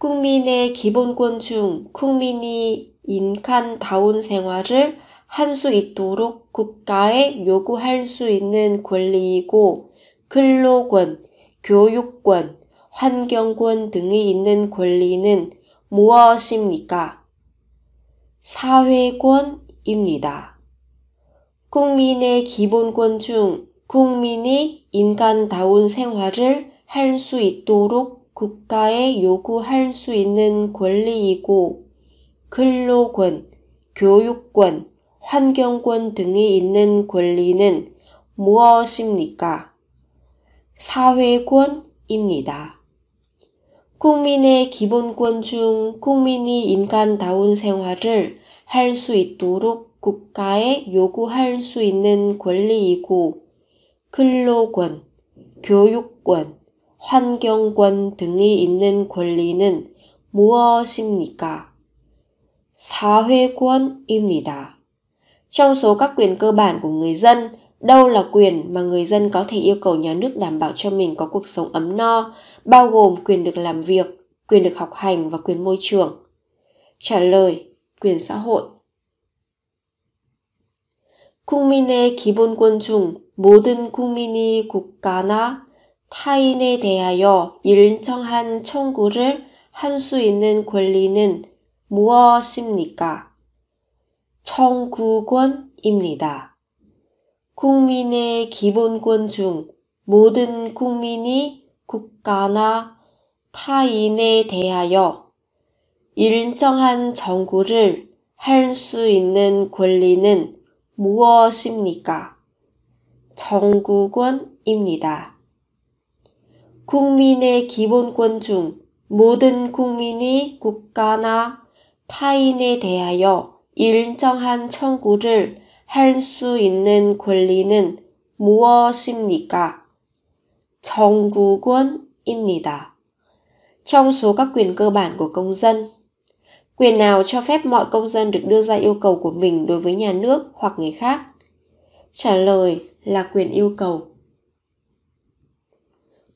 국민의 기본권 중 국민이 인간다운 생활을 할 수 있도록 국가에 요구할 수 있는 권리이고 근로권, 교육권, 환경권 등이 있는 권리는 무엇입니까? 사회권입니다. 국민의 기본권 중 국민이 인간다운 생활을 할 수 있도록 국가에 요구할 수 있는 권리이고 근로권, 교육권, 환경권 등이 있는 권리는 무엇입니까? 사회권입니다. 국민의 기본권 중 국민이 인간다운 생활을 할 수 있도록 국가에 요구할 수 있는 권리이고 근로권, 교육권, 환경권 등이 있는 권리는 무엇입니까? 사회권입니다. Trong số các quyền cơ bản của người dân, đâu là quyền mà người dân có thể yêu cầu nhà nước đảm bảo cho mình có cuộc sống ấm no, bao gồm quyền được làm việc, quyền được học hành và quyền môi trường? Trả lời, quyền xã hội. 국민의 기본권 중 모든 국민이 국가나 타인에 대하여 일정한 청구를 할 수 있는 권리는 무엇입니까? 청구권입니다. 국민의 기본권 중 모든 국민이 국가나 타인에 대하여 일정한 청구를 할 수 있는 권리는 무엇입니까? 청구권입니다. 국민의 기본권 중 모든 국민이 국가나 타인에 대하여 일정한 청구를 할 수 있는 권리는 무엇입니까? 청구권입니다. Trong số các quyền cơ bản của công dân, quyền nào cho phép mọi công dân được đưa ra yêu cầu của mình đối với nhà nước hoặc người khác? Trả lời là quyền yêu cầu.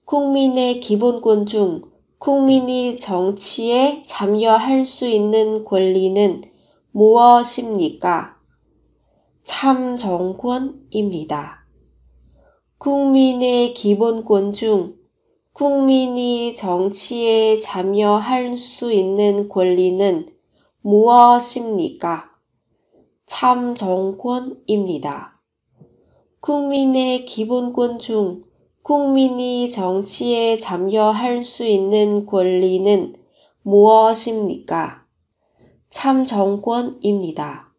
국민의 기본권 중 국민이 정치에 참여할 수 있는 권리는 무엇입니까? 참정권입니다. 국민의 기본권 중 국민이 정치에 참여할 수 있는 권리는 무엇입니까? 참정권입니다. 국민의 기본권 중 국민이 정치에 참여할 수 있는 권리는 무엇입니까? 참정권입니다.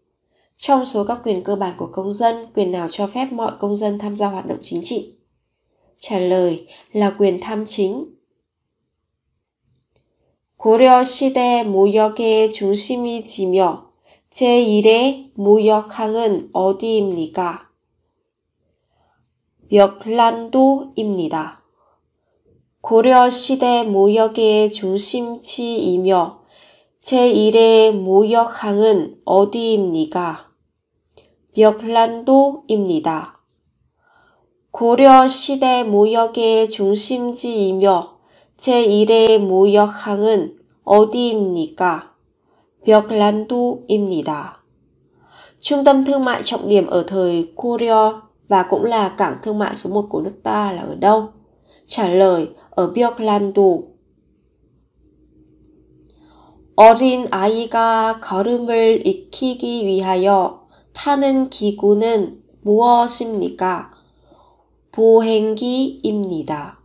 Trong số các quyền cơ bản của công dân, quyền nào cho phép mọi công dân tham gia hoạt động chính trị? Trả lời là quyền tham chính. 고려시대 무역의 중심이 지며 제1의 무역항은 어디입니까? 멱란도입니다. 고려시대 무역의 중심지이며 제1의 무역항은 어디입니까? 멱란도입니다. 고려시대 무역의 중심지이며 제1의 무역항은 어디입니까? 멱란도입니다. Trung tâm thương mại trọng điểm ở thời Goryeo và cũng là cảng thương mại số 1 của nước ta là ở đâu? Trả lời ở 멱란도. 어린 아이가 걸음을 익히기 위하여 타는 기구는 무엇입니까? 보행기입니다.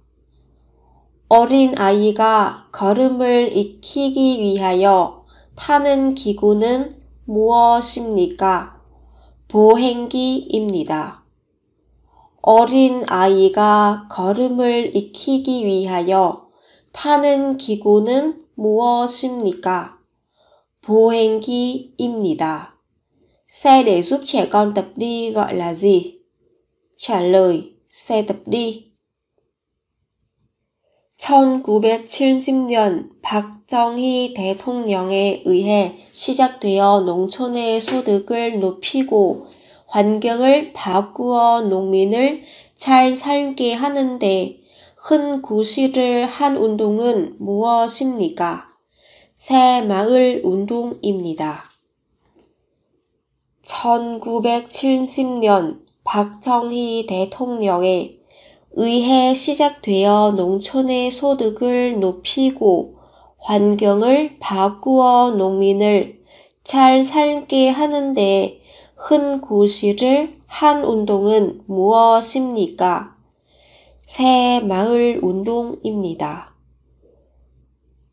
어린 아이가 걸음을 익히기 위하여 타는 기구는 무엇입니까? 보행기입니다. 어린 아이가 걸음을 익히기 위하여 타는 기구는 무엇입니까? 보행기입니다. Xe để giúp trẻ con tập đi gọi là gì? Trả lời, xe tập đi. 1970년 박정희 대통령에 의해 시작되어 농촌의 소득을 높이고 환경을 바꾸어 농민을 잘 살게 하는데 큰 구실을 한 운동은 무엇입니까? 새마을 운동입니다. 1970년 박정희 대통령에 의해 시작되어 농촌의 소득을 높이고 환경을 바꾸어 농민을 잘 살게 하는데 큰 고시를 한 운동은 무엇입니까? 새마을 운동입니다.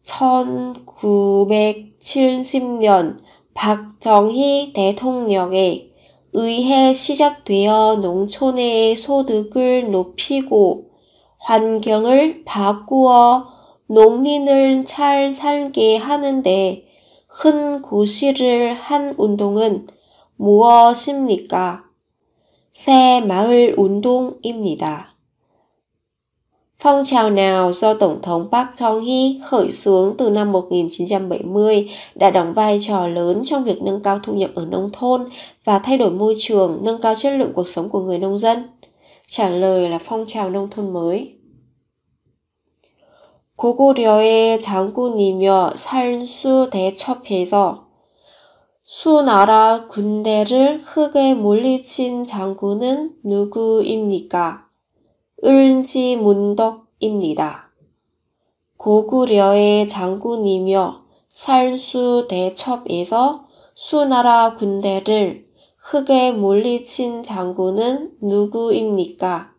1970년 박정희 대통령에 의해 시작되어 농촌의 소득을 높이고 환경을 바꾸어 농민을 잘 살게 하는데 큰 고시를 한 운동은 무엇입니까? 새마을 운동입니다. Phong trào nào do Tổng thống Park Chung-hee khởi xướng từ năm 1970 đã đóng vai trò lớn trong việc nâng cao thu nhập ở nông thôn và thay đổi môi trường, nâng cao chất lượng cuộc sống của người nông dân? Trả lời là phong trào nông thôn mới. 고구려의 장군이며 살수 대첩에서 수나라 군대를 흙에 물리친 장군은 누구입니까? 을지문덕입니다. 고구려의 장군이며 살수 대첩에서 수나라 군대를 흙에 물리친 장군은 누구입니까?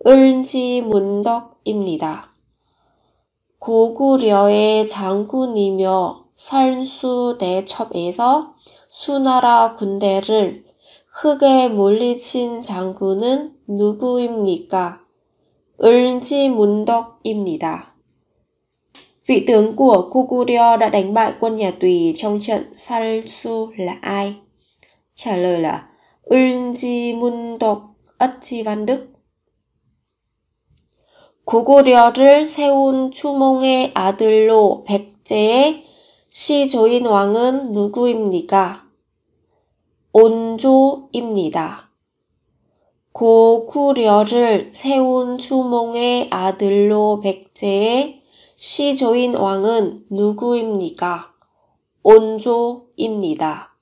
을지문덕입니다. 고구려의 장군이며 살수 대첩에서 수나라 군대를 흙에 물리친 장군은 누구입니까? 을지문덕입니다. Vị tướng của Goguryeo đã đánh bại quân nhà Tùy trong trận Salsu là ai? Trả lời là 을지문덕, ất chi văn đức. 고구려를 세운 추몽의 아들로 백제의 시조인 왕은 누구입니까? 온조입니다. 고구려를 세운 추몽의 아들로 백제의 시조인 왕은 누구입니까? 온조입니다.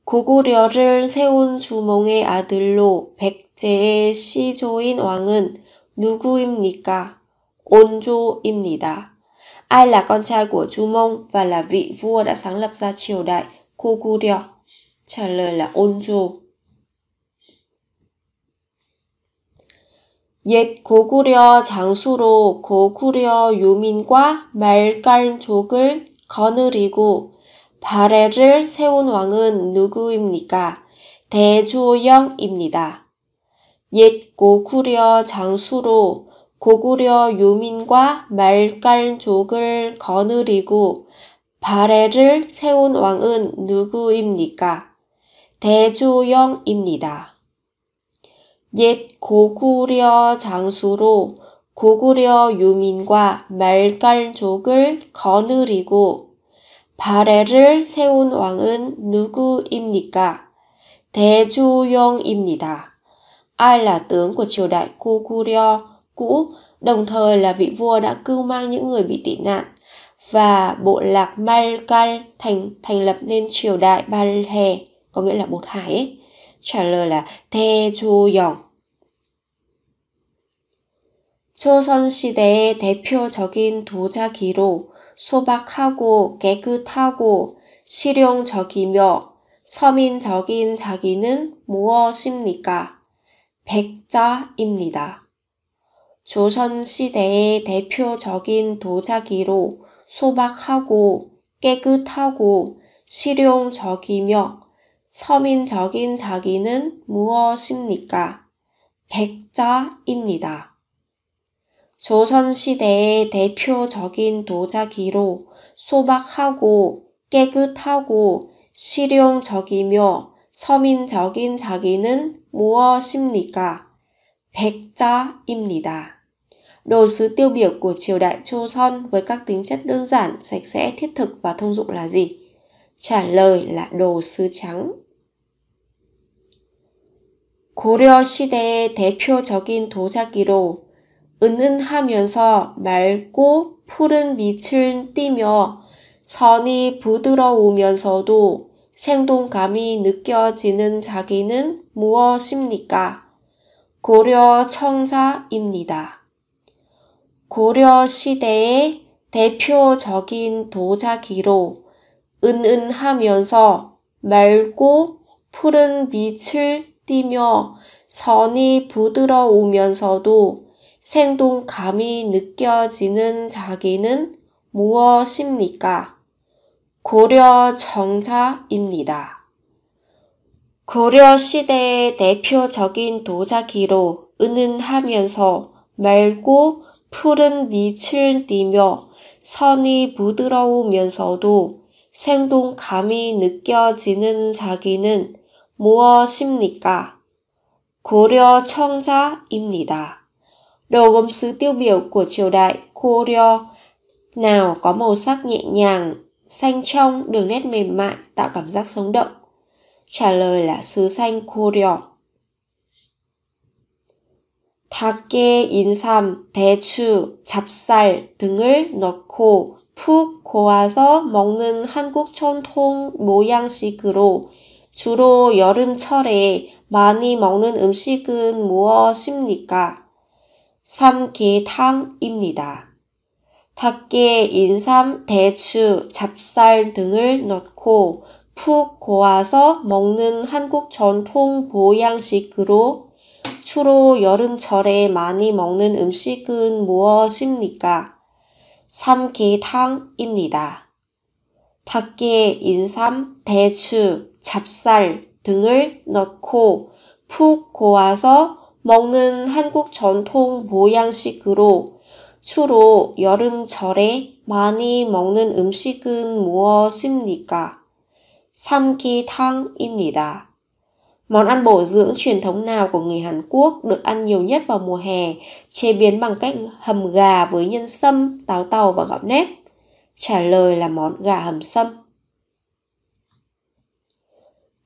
고구려를 세운 주몽의 아들로 백제의 시조인 왕은 누구입니까? 온조입니다. Ai là con trai của Chu Mông và là vị vua đã sáng lập ra triều đại Goguryeo? Trả lời là 온조. 옛 고구려 장수로 고구려 유민과 말갈족을 거느리고 발해를 세운 왕은 누구입니까? 대조영입니다. 옛 고구려 장수로 고구려 유민과 말갈족을 거느리고 발해를 세운 왕은 누구입니까? 대조영입니다. 옛 고구려 장수로 고구려 유민과 말갈족을 거느리고 발해를 세운 왕은 누구입니까? 대조영입니다. Ai là tướng của triều đại Goguryeo cũ, đồng thời là vị vua đã cưu mang những người bị tị nạn và bộ lạc Malgal thành lập nên triều đại Balhae, có nghĩa là bột hải ấy. Trả lời là 대조영. 조선시대의 대표적인 도자기로 소박하고 깨끗하고 실용적이며 서민적인 자기는 무엇입니까? 백자입니다. 조선시대의 대표적인 도자기로 소박하고 깨끗하고 실용적이며 서민적인 자기는 무엇입니까? 백자입니다. 조선시대의 대표적인 도자기로 소박하고 깨끗하고 실용적이며 서민적인 자기는 무엇입니까? 백자입니다. Đồ sứ tiêu biểu của triều đại Joseon với các tính chất đơn giản, sạch sẽ, thiết thực và thông dụng là gì? Trả lời là đồ sứ trắng. 고려 시대의 대표적인 도자기로 은은하면서 맑고 푸른 빛을 띠며 선이 부드러우면서도 생동감이 느껴지는 자기는 무엇입니까? 고려 청자입니다. 고려 시대의 대표적인 도자기로 은은하면서 맑고 푸른 빛을 띠며 선이 부드러우면서도 생동감이 느껴지는 자기는 무엇입니까? 고려 정자입니다. 고려 시대의 대표적인 도자기로 은은하면서 맑고 푸른 빛을 띠며 선이 부드러우면서도 생동감이 느껴지는 자기는 무엇입니까? 고려 청자입니다. Đồ gốm sứ tiêu biểu của triều đại Goryeo nào có màu sắc nhẹ nhàng, xanh trong, đường nét mềm mại, tạo cảm giác sống động? Trả lời là sứ xanh Goryeo. 닭의 인삼, 대추, 찹쌀 등을 넣고 푹 고아서 먹는 한국 전통 모양식으로 주로 여름철에 많이 먹는 음식은 무엇입니까? 삼계탕입니다. 닭에 인삼, 대추, 찹쌀 등을 넣고 푹 고아서 먹는 한국 전통 보양식으로 주로 여름철에 많이 먹는 음식은 무엇입니까? 삼계탕입니다. 닭에 인삼, 대추, 찹쌀 등을 넣고 푹 고아서 먹는 한국 전통 보양식으로 주로 여름철에 많이 먹는 음식은 무엇입니까? 삼계탕입니다. Món ăn bổ dưỡng truyền thống nào của người Hàn Quốc được ăn nhiều nhất vào mùa hè, chế biến bằng cách hầm gà với nhân sâm, táo tàu và gạo nếp? Trả lời là món gà hầm sâm.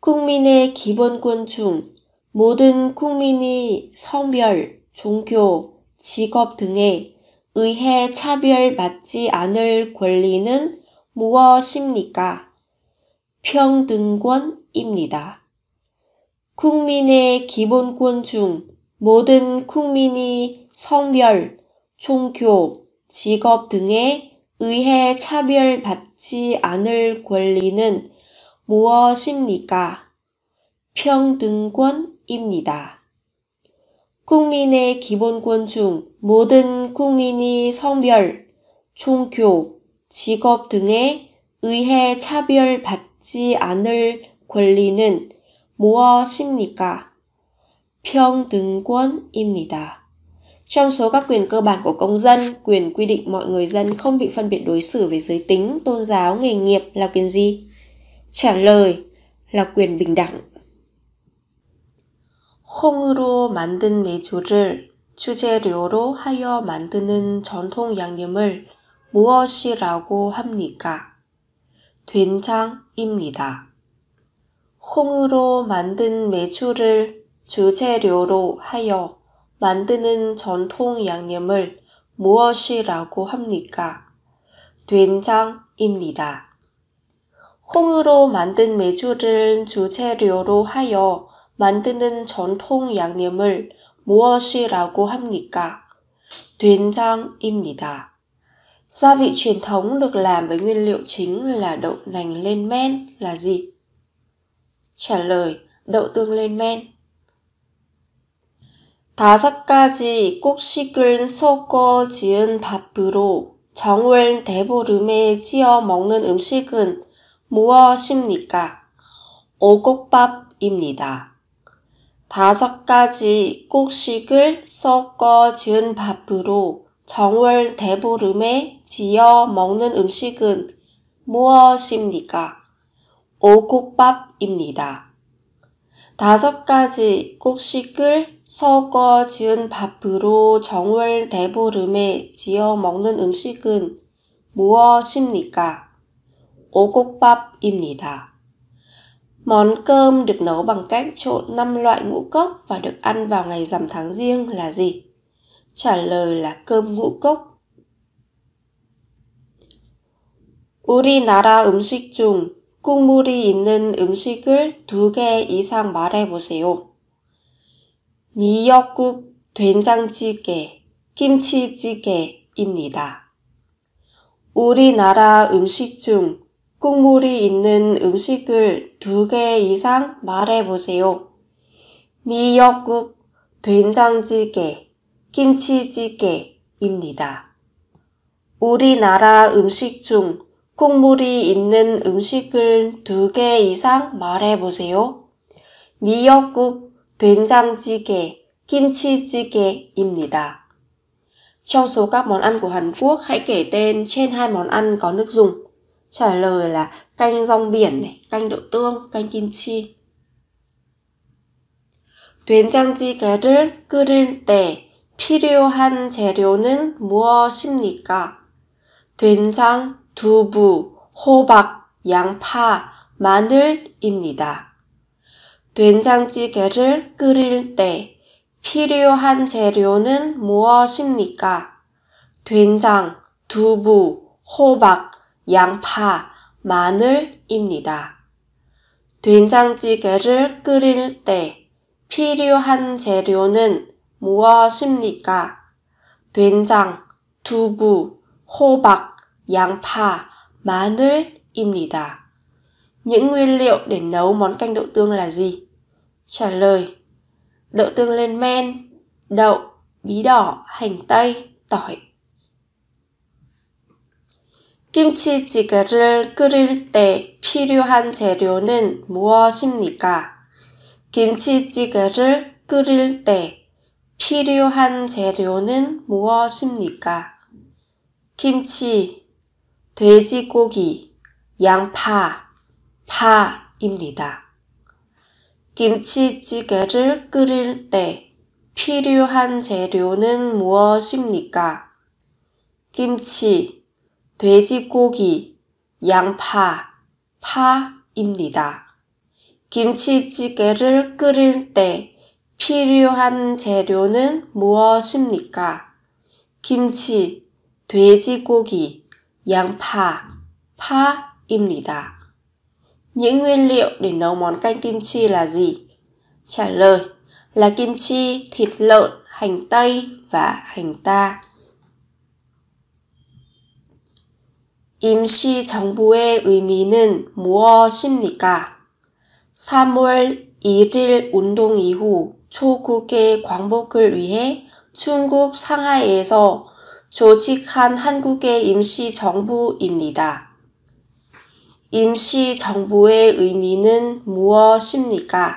국민의 기본권 중 모든 국민이 성별, 종교, 직업 등에 의해 차별받지 않을 권리는 무엇입니까? 평등권입니다. 국민의 기본권 중 모든 국민이 성별, 종교, 직업 등에 의해 차별받지 않을 권리는 무엇입니까? 평등권입니다. 국민의 기본권 중 모든 국민이 성별, 종교, 직업 등에 의해 차별받지 않을 권리는 무엇입니까? 평등권입니다. Trong số các quyền cơ bản của công dân, quyền quy định mọi người dân không bị phân biệt đối xử về giới tính, tôn giáo, nghề nghiệp là quyền gì? Trả lời là quyền bình đẳng. 콩으로 만든 메주를 주재료로 하여 만드는 전통 양념을 무엇이라고 합니까? 된장입니다. 콩으로 만든 메주를 주재료로 하여 만드는 전통 양념을 무엇이라고 합니까? 된장입니다. 콩으로 만든 메주를 주재료로 하여 만드는 전통 양념을 무엇이라고 합니까? 된장입니다. Gia vị truyền thống được làm với nguyên liệu chính là đậu nành lên men là gì? trả lời đậu tương lên men. 5가지 곡식을 섞어 지은 밥으로 정월 대보름에 지어 먹는 음식은 무엇입니까? 오곡밥입니다. 5가지 곡식을 섞어 지은 밥으로 정월 대보름에 지어 먹는 음식은 무엇입니까? 오곡밥입니다. 5가지 곡식을 섞어 지은 밥으로 정월 대보름에 지어 먹는 음식은 무엇입니까? 오곡밥입니다. Món cơm được nấu bằng cách trộn 5 loại ngũ cốc và được ăn vào ngày rằm tháng Giêng là gì? Trả lời là cơm ngũ cốc. 우리나라 음식 중 국물이 있는 음식을 2개 이상 말해보세요. 미역국, 된장찌개, 김치찌개입니다. 우리나라 음식 중 국물이 있는 음식을 2개 이상 말해보세요. 미역국, 된장찌개, 김치찌개입니다. 우리나라 음식 중 국물이 있는 음식을 2개 이상 말해보세요. 미역국, 된장찌개, kimchi-jjigae-입니다. Trong số các món ăn của Hàn Quốc, hãy kể tên trên 2 món ăn có nước dùng. Trả lời là canh rong biển, canh đậu tương, canh kimchi. 된장찌개를 끓일 때 필요한 재료는 무엇입니까? 된장, 두부, 호박, 양파, 마늘입니다. 된장찌개를 끓일 때 필요한 재료는 무엇입니까? 된장, 두부, 호박, 양파, 마늘입니다. 된장찌개를 끓일 때 필요한 재료는 무엇입니까? 된장, 두부, 호박, 양파, 마늘입니다. Những nguyên liệu để nấu món canh đậu tương là gì? Trả lời: đậu tương lên men, đậu, bí đỏ, hành tây, tỏi. 김치찌개를 끓일 때 필요한 재료는 무엇입니까? 김치찌개를 끓일 때 필요한 재료는 무엇입니까? 김치, 돼지고기, 양파, 파입니다. 김치찌개를 끓일 때 필요한 재료는 무엇입니까? 김치, 돼지고기, 양파, 파입니다. 김치찌개를 끓일 때 필요한 재료는 무엇입니까? 김치, 돼지고기, 양파, 파입니다. Những nguyên liệu để nấu món canh kim chi là gì? Trả lời là kim chi, thịt lợn, hành tây và hành ta. 임시정부의 의미는 무엇입니까? 3월 1일 운동 이후 초국의 광복을 위해 중국 상하이에서 조직한 한국의 임시정부입니다. 임시정부의 의미는 무엇입니까?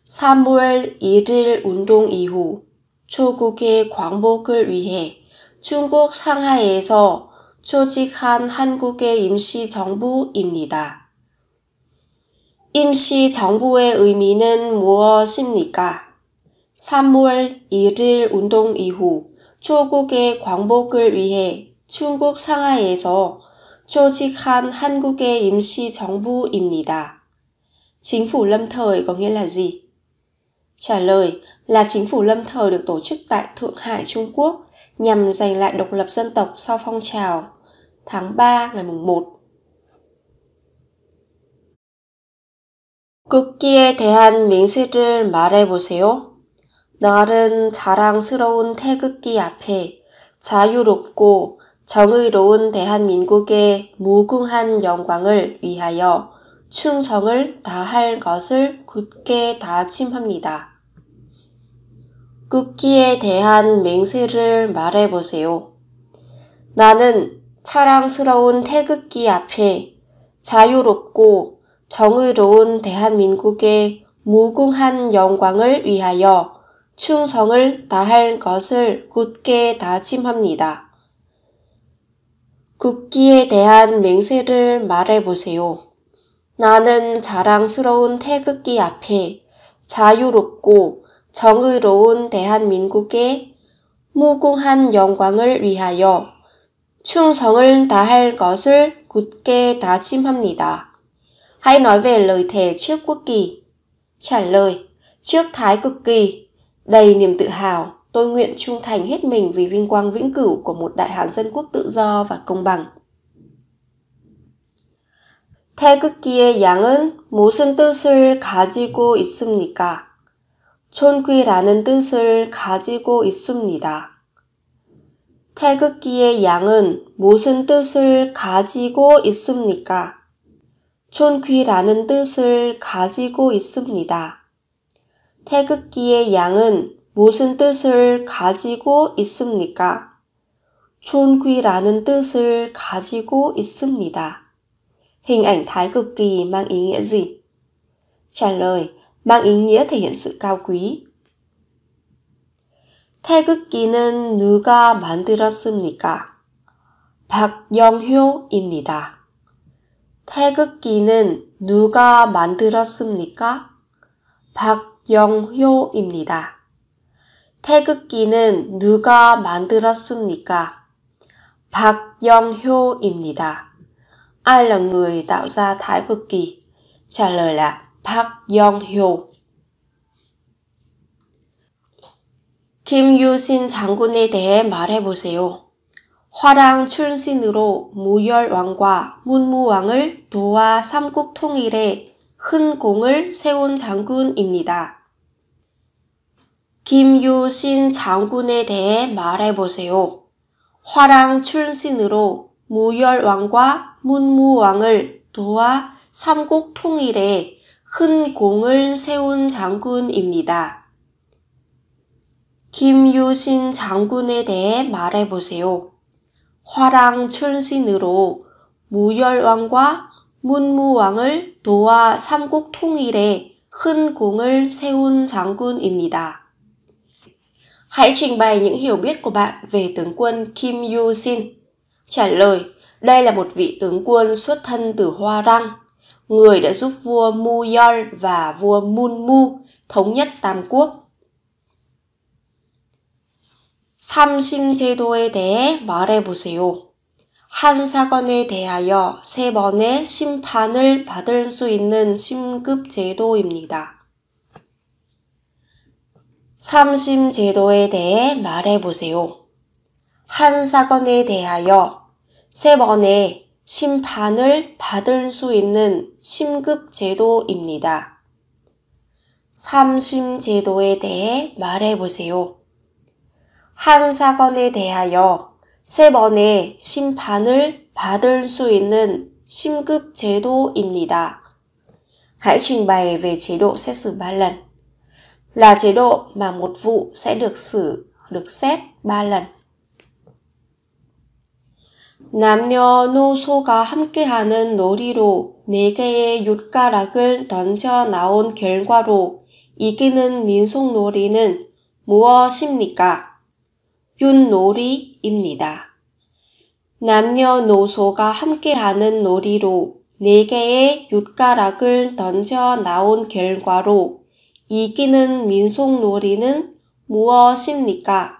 3월 1일 운동 이후 조국의 광복을 위해 중국 상하이에서 조직한 한국의 임시정부입니다. 임시정부의 의미는 무엇입니까? 3월 1일 운동 이후 조국의 광복을 위해 중국 상하이에서 조직한 한국의 임시정부입니다. Chính phủ lâm thời có nghĩa là gì? Trả lời là chính phủ lâm thời được tổ chức tại Thượng Hải, Trung Quốc nhằm giành lại độc lập dân tộc sau phong trào tháng 3 ngày 1. 국기에 대한 맹세를 말해보세요. 나는 자랑스러운 태극기 앞에 자유롭고 정의로운 대한민국의 무궁한 영광을 위하여 충성을 다할 것을 굳게 다짐합니다. 국기에 대한 맹세를 말해보세요. 나는 자랑스러운 태극기 앞에 자유롭고 정의로운 대한민국의 무궁한 영광을 위하여 충성을 다할 것을 굳게 다짐합니다. 국기에 대한 맹세를 말해보세요. 나는 자랑스러운 태극기 앞에 자유롭고 정의로운 대한민국의 무궁한 영광을 위하여 충성을 다할 것을 굳게 다짐합니다. Hãy nói về lời thề trước quốc kỳ. Trả lời: trước thái cực kỳ, đầy niềm tự hào, Tôi nguyện trung thành hết mình vì vinh quang vĩnh cửu của một đại Hán dân quốc tự do và công bằng. 태극기의 양은 무슨 뜻을 가지고 있습니까? 촌귀라는 뜻을 가지고 있습니다. 태극기의 양은 무슨 뜻을 가지고 있습니까? 촌귀라는 뜻을 가지고 있습니다. 태극기의 양은 무슨 뜻을 가지고 있습니까? 촌귀라는 뜻을 가지고 있습니다. Hình ảnh thái cực kỳ mang ý nghĩa gì? Trả lời, mang ý nghĩa thể hiện sự cao quý. 태극기는 누가 만들었습니까? 박영효입니다. 태극기는 누가 만들었습니까? 박영효입니다. 태극기는 누가 만들었습니까? 박영효입니다. Ai là người tạo ra thái cực kỳ? Trả lời là Park Yong-hyo. 김유신 장군에 대해 말해보세요. 화랑 출신으로 무열왕과 문무왕을 도와 삼국 통일에 큰 공을 세운 장군입니다. 김유신 장군에 대해 말해보세요. 화랑 출신으로 무열왕과 문무왕을 도와 삼국 통일에 큰 공을 세운 장군입니다. 김유신 장군에 대해 말해보세요. 화랑 출신으로 무열왕과 문무왕을 도와 삼국 통일에 큰 공을 세운 장군입니다. Hãy trình bày những hiểu biết của bạn về tướng quân Kim Yu-sin. Trả lời, đây là một vị tướng quân xuất thân từ Hoa Răng, người đã giúp vua Muyol và vua Munmu thống nhất Tam Quốc. 삼심제도에 대해 말해보세요. 한 사건에 대하여 3번의 심판을 받을 수 있는 심급제도입니다. 삼심제도에 대해 말해보세요. 한 사건에 대하여 3번의 심판을 받을 수 있는 심급제도입니다. 삼심제도에 대해 말해보세요. 한 사건에 대하여 3번의 심판을 받을 수 있는 심급제도입니다. Hãy trình bày về chế độ xét xử 3 lần. Là chế độ mà một vụ sẽ được xét 3 lần. 남녀노소가 함께하는 놀이로 4개의 윳가락을 던져 나온 결과로 이기는 민속놀이는 무엇입니까? 윳놀이입니다. 남녀노소가 함께하는 놀이로 4개의 윳가락을 던져 나온 결과로 이기는 민속놀이는 무엇입니까?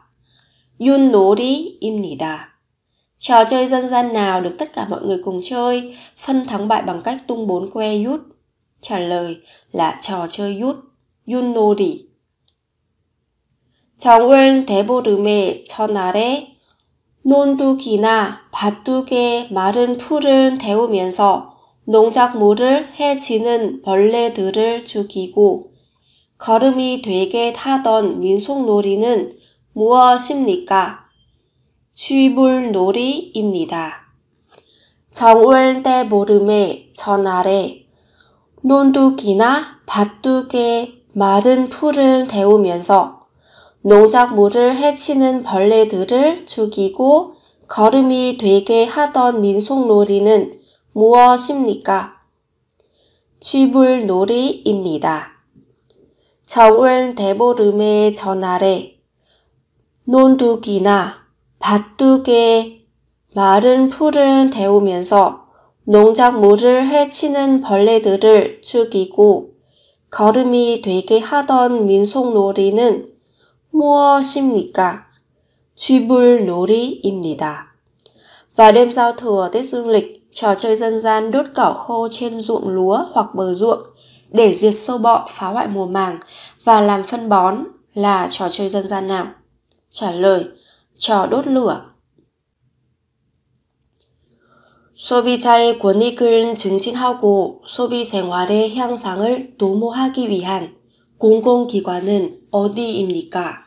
윳놀이입니다. Trò chơi dân gian nào được tất cả mọi người cùng chơi, phân thắng bại bằng cách tung 4 que 윳? Trả lời là trò chơi 윳, 윳놀이. 정월 대보름에 전날에 논두기나 밭둑의 마른 풀을 데우면서 농작물을 해치는 벌레들을 죽이고 거름이 되게 하던 민속놀이는 무엇입니까? 쥐불놀이입니다. 정월 대보름에 전날에 논두기나 밭둑의 마른 풀을 데우면서 농작물을 해치는 벌레들을 죽이고 거름이 되게 하던 민속놀이는 무엇입니까? 쥐불놀이입니다. 정월 대보름의 전날에 논두기나 밭둑의 마른 풀을 데우면서 농작물을 해치는 벌레들을 죽이고 거름이 되게 하던 민속놀이는 무엇입니까? 쥐불놀이입니다. Vào đêm giao thừa Tết Dương lịch, trò chơi dân gian đốt cỏ khô trên ruộng lúa hoặc bờ ruộng để diệt sâu bọ phá hoại mùa màng và làm phân bón là trò chơi dân gian nào? Trả lời, trò đốt lửa. 소비자의 권익을 증진하고 소비 생활의 향상을 도모하기 위한 공공기관은 어디입니까?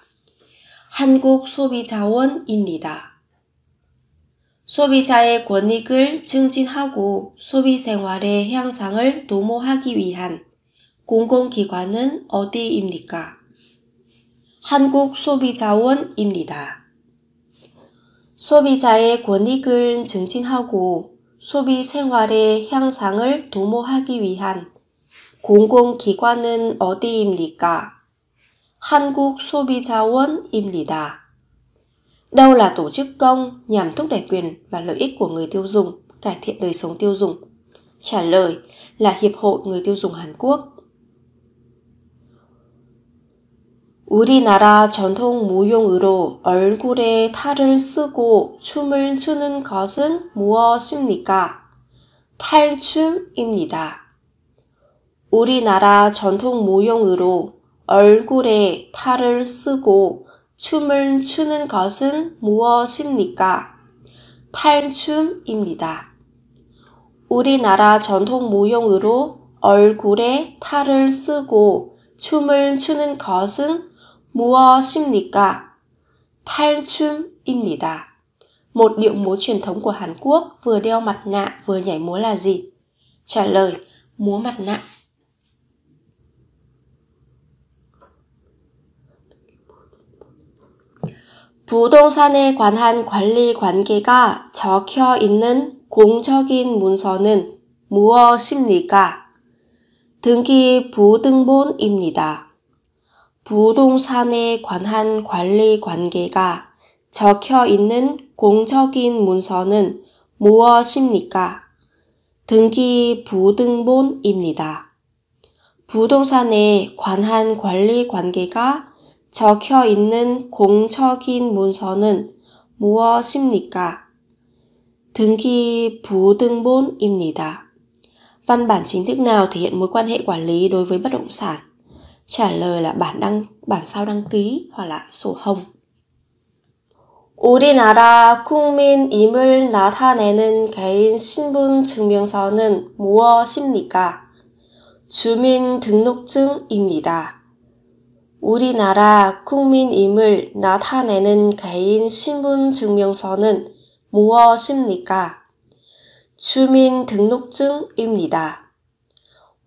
한국소비자원입니다. 소비자의 권익을 증진하고 소비 생활의 향상을 도모하기 위한 공공기관은 어디입니까? 한국소비자원입니다. 소비자의 권익을 증진하고 소비 생활의 향상을 도모하기 위한 공공기관은 어디입니까? 한국소비자원입니다. Đâu là tổ chức công nhằm thúc đẩy quyền và lợi ích của người tiêu dùng, cải thiện đời sống tiêu dùng? Trả lời là Hiệp hội Người tiêu dùng Hàn Quốc. 우리나라 전통 무용으로 얼굴에 탈을 쓰고 춤을 추는 것은 무엇입니까? 탈춤입니다. 우리나라 전통 무용으로 얼굴에 탈을 쓰고 춤을 추는 것은 무엇입니까? 탈춤입니다. 우리나라 전통 무용으로 얼굴에 탈을 쓰고 춤을 추는 것은 무엇입니까? 탈춤입니다. Một điệu múa truyền thống của Hàn Quốc vừa đeo mặt nạ vừa nhảy múa là gì? Trả lời, múa mặt nạ. 부동산에 관한 관리 관계가 적혀 있는 공적인 문서는 무엇입니까? 등기부등본입니다. 부동산에 관한 관리 관계가 적혀 있는 공적인 문서는 무엇입니까? 등기부등본입니다. 부동산에 관한 관리 관계가 적혀 있는 공적인 문서는 무엇입니까? 등기부등본입니다. Văn bản chính thức nào thể hiện mối quan hệ quản lý đối với bất động sản? Trả lời là bản sao đăng ký hoặc là sổ hồng. 우리나라 국민임을 나타내는 개인 신분증명서는 무엇입니까? 주민등록증입니다. 우리나라 국민임을 나타내는 개인 신분증명서는 무엇입니까? 주민등록증입니다.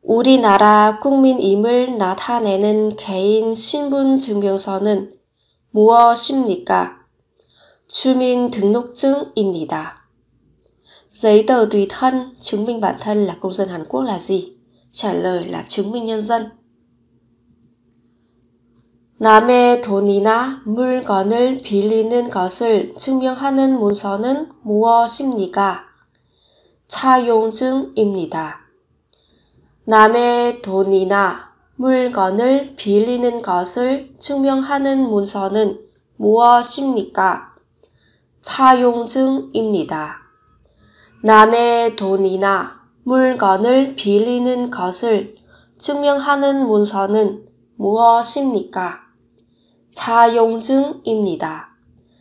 우리나라 국민임을 나타내는 개인 신분증명서는 무엇입니까? 주민등록증입니다. Giấy tờ tùy thân chứng minh bản thân là công dân Hàn Quốc là gì? Trả lời là chứng minh nhân dân. 남의 돈이나 물건을 빌리는 것을 증명하는 문서는 무엇입니까? 차용증입니다. 남의 돈이나 물건을 빌리는 것을 증명하는 문서는 무엇입니까? 차용증입니다. 남의 돈이나 물건을 빌리는 것을 증명하는 문서는 무엇입니까? 차용증입니다.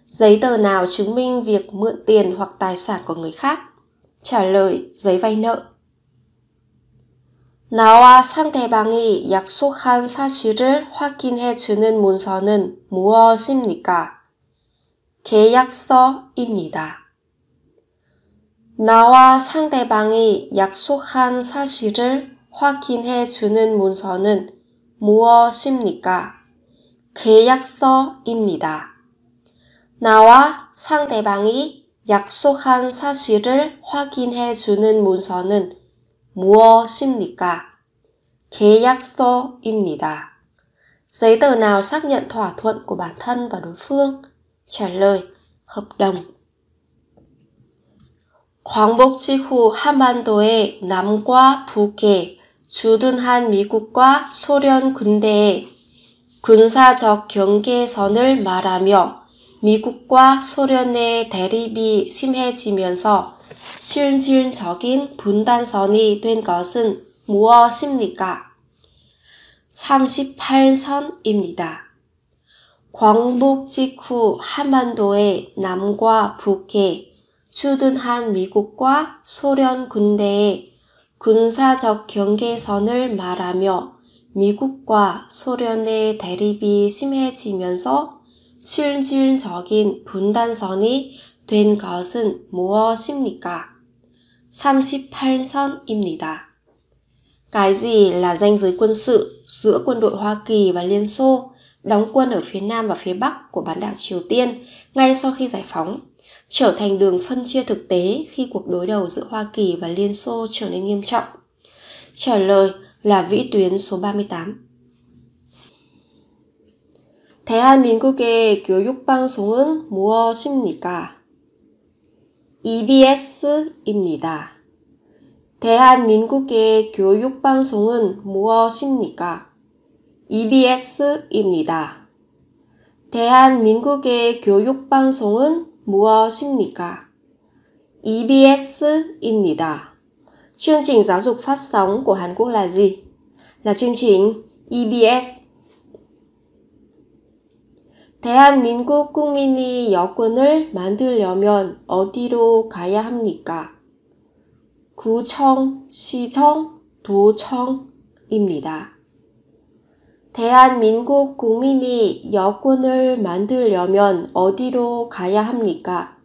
Giấy tờ nào chứng minh việc mượn tiền hoặc tài sản của người khác? Trả lời, giấy vay nợ. 나와 상대방이 약속한 사실을 확인해주는 문서는 무엇입니까? 계약서입니다. 나와 상대방이 약속한 사실을 확인해주는 문서는 무엇입니까? 계약서입니다. 나와 상대방이 약속한 사실을 확인해주는 문서는 무엇입니까? 계약서입니다. Giấy tờ nào xác nhận thỏa thuận của bản thân và đối phương? Trả lời, hợp đồng. 광복지 후 한반도의 남과 북에 주둔한 미국과 소련 군대의 군사적 경계선을 말하며 미국과 소련의 대립이 심해지면서 실질적인 분단선이 된 것은 무엇입니까? 38선입니다. 광복 직후 한반도의 남과 북에 주둔한 미국과 소련 군대의 군사적 경계선을 말하며 미국과 소련의 대립이 심해지면서 실질적인 분단선이 된 것은 무엇입니까? 38선입니다. Cái gì là ranh giới quân sự giữa quân đội Hoa Kỳ và Liên Xô đóng quân ở phía Nam và phía Bắc của bán đảo Triều Tiên ngay sau khi giải phóng, trở thành đường phân chia thực tế khi cuộc đối đầu giữa Hoa Kỳ và Liên Xô trở nên nghiêm trọng? Trả lời là vĩ tuyến số 38. 대한민국의 교육방송은 무엇입니까? EBS입니다. 대한민국의 교육방송은 무엇입니까? EBS입니다. 대한민국의 교육방송은 무엇입니까? EBS입니다. Chương trình giáo dục phát sóng của Hàn Quốc là gì? Là chương trình EBS. 대한민국 국민이 여권을 만들려면 어디로 가야 합니까? 구청, 시청, 도청입니다. 대한민국 국민이 여권을 만들려면 어디로 가야 합니까?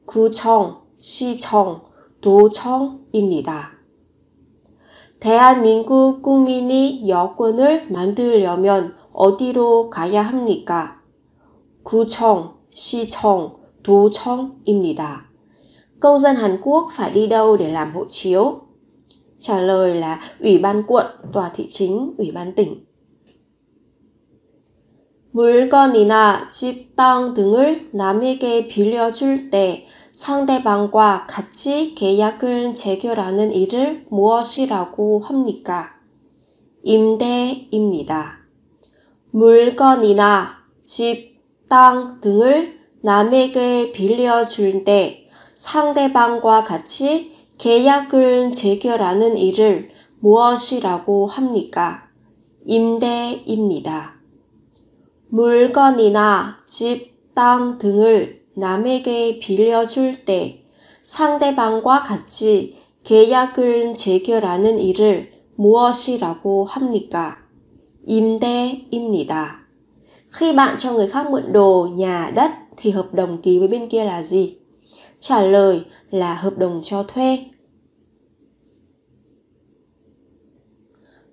구청, 시청, 도청입니다. 대한민국 국민이 여권을 만들려면 어디로 가야 합니까? 구청, 시청, 도청입니다. Công dân Hàn Quốc phải đi đâu để làm hộ chiếu? Trả lời là Ủy ban quận, tòa thị chính, Ủy ban tỉnh. 물건이나 집, 땅 등을 남에게 빌려줄 때 상대방과 같이 계약을 체결하는 일을 무엇이라고 합니까? 임대입니다. 물건이나 집, 땅 등을 남에게 빌려줄 때 상대방과 같이 계약을 체결하는 일을 무엇이라고 합니까? 임대입니다. 물건이나 집, 땅 등을 남에게 빌려줄 때 상대방과 같이 계약을 체결하는 일을 무엇이라고 합니까? 임대입니다. Khi bạn cho người khác mượn đồ, nhà, đất thì hợp đồng ký với bên kia là gì? Trả lời là hợp đồng cho thuê.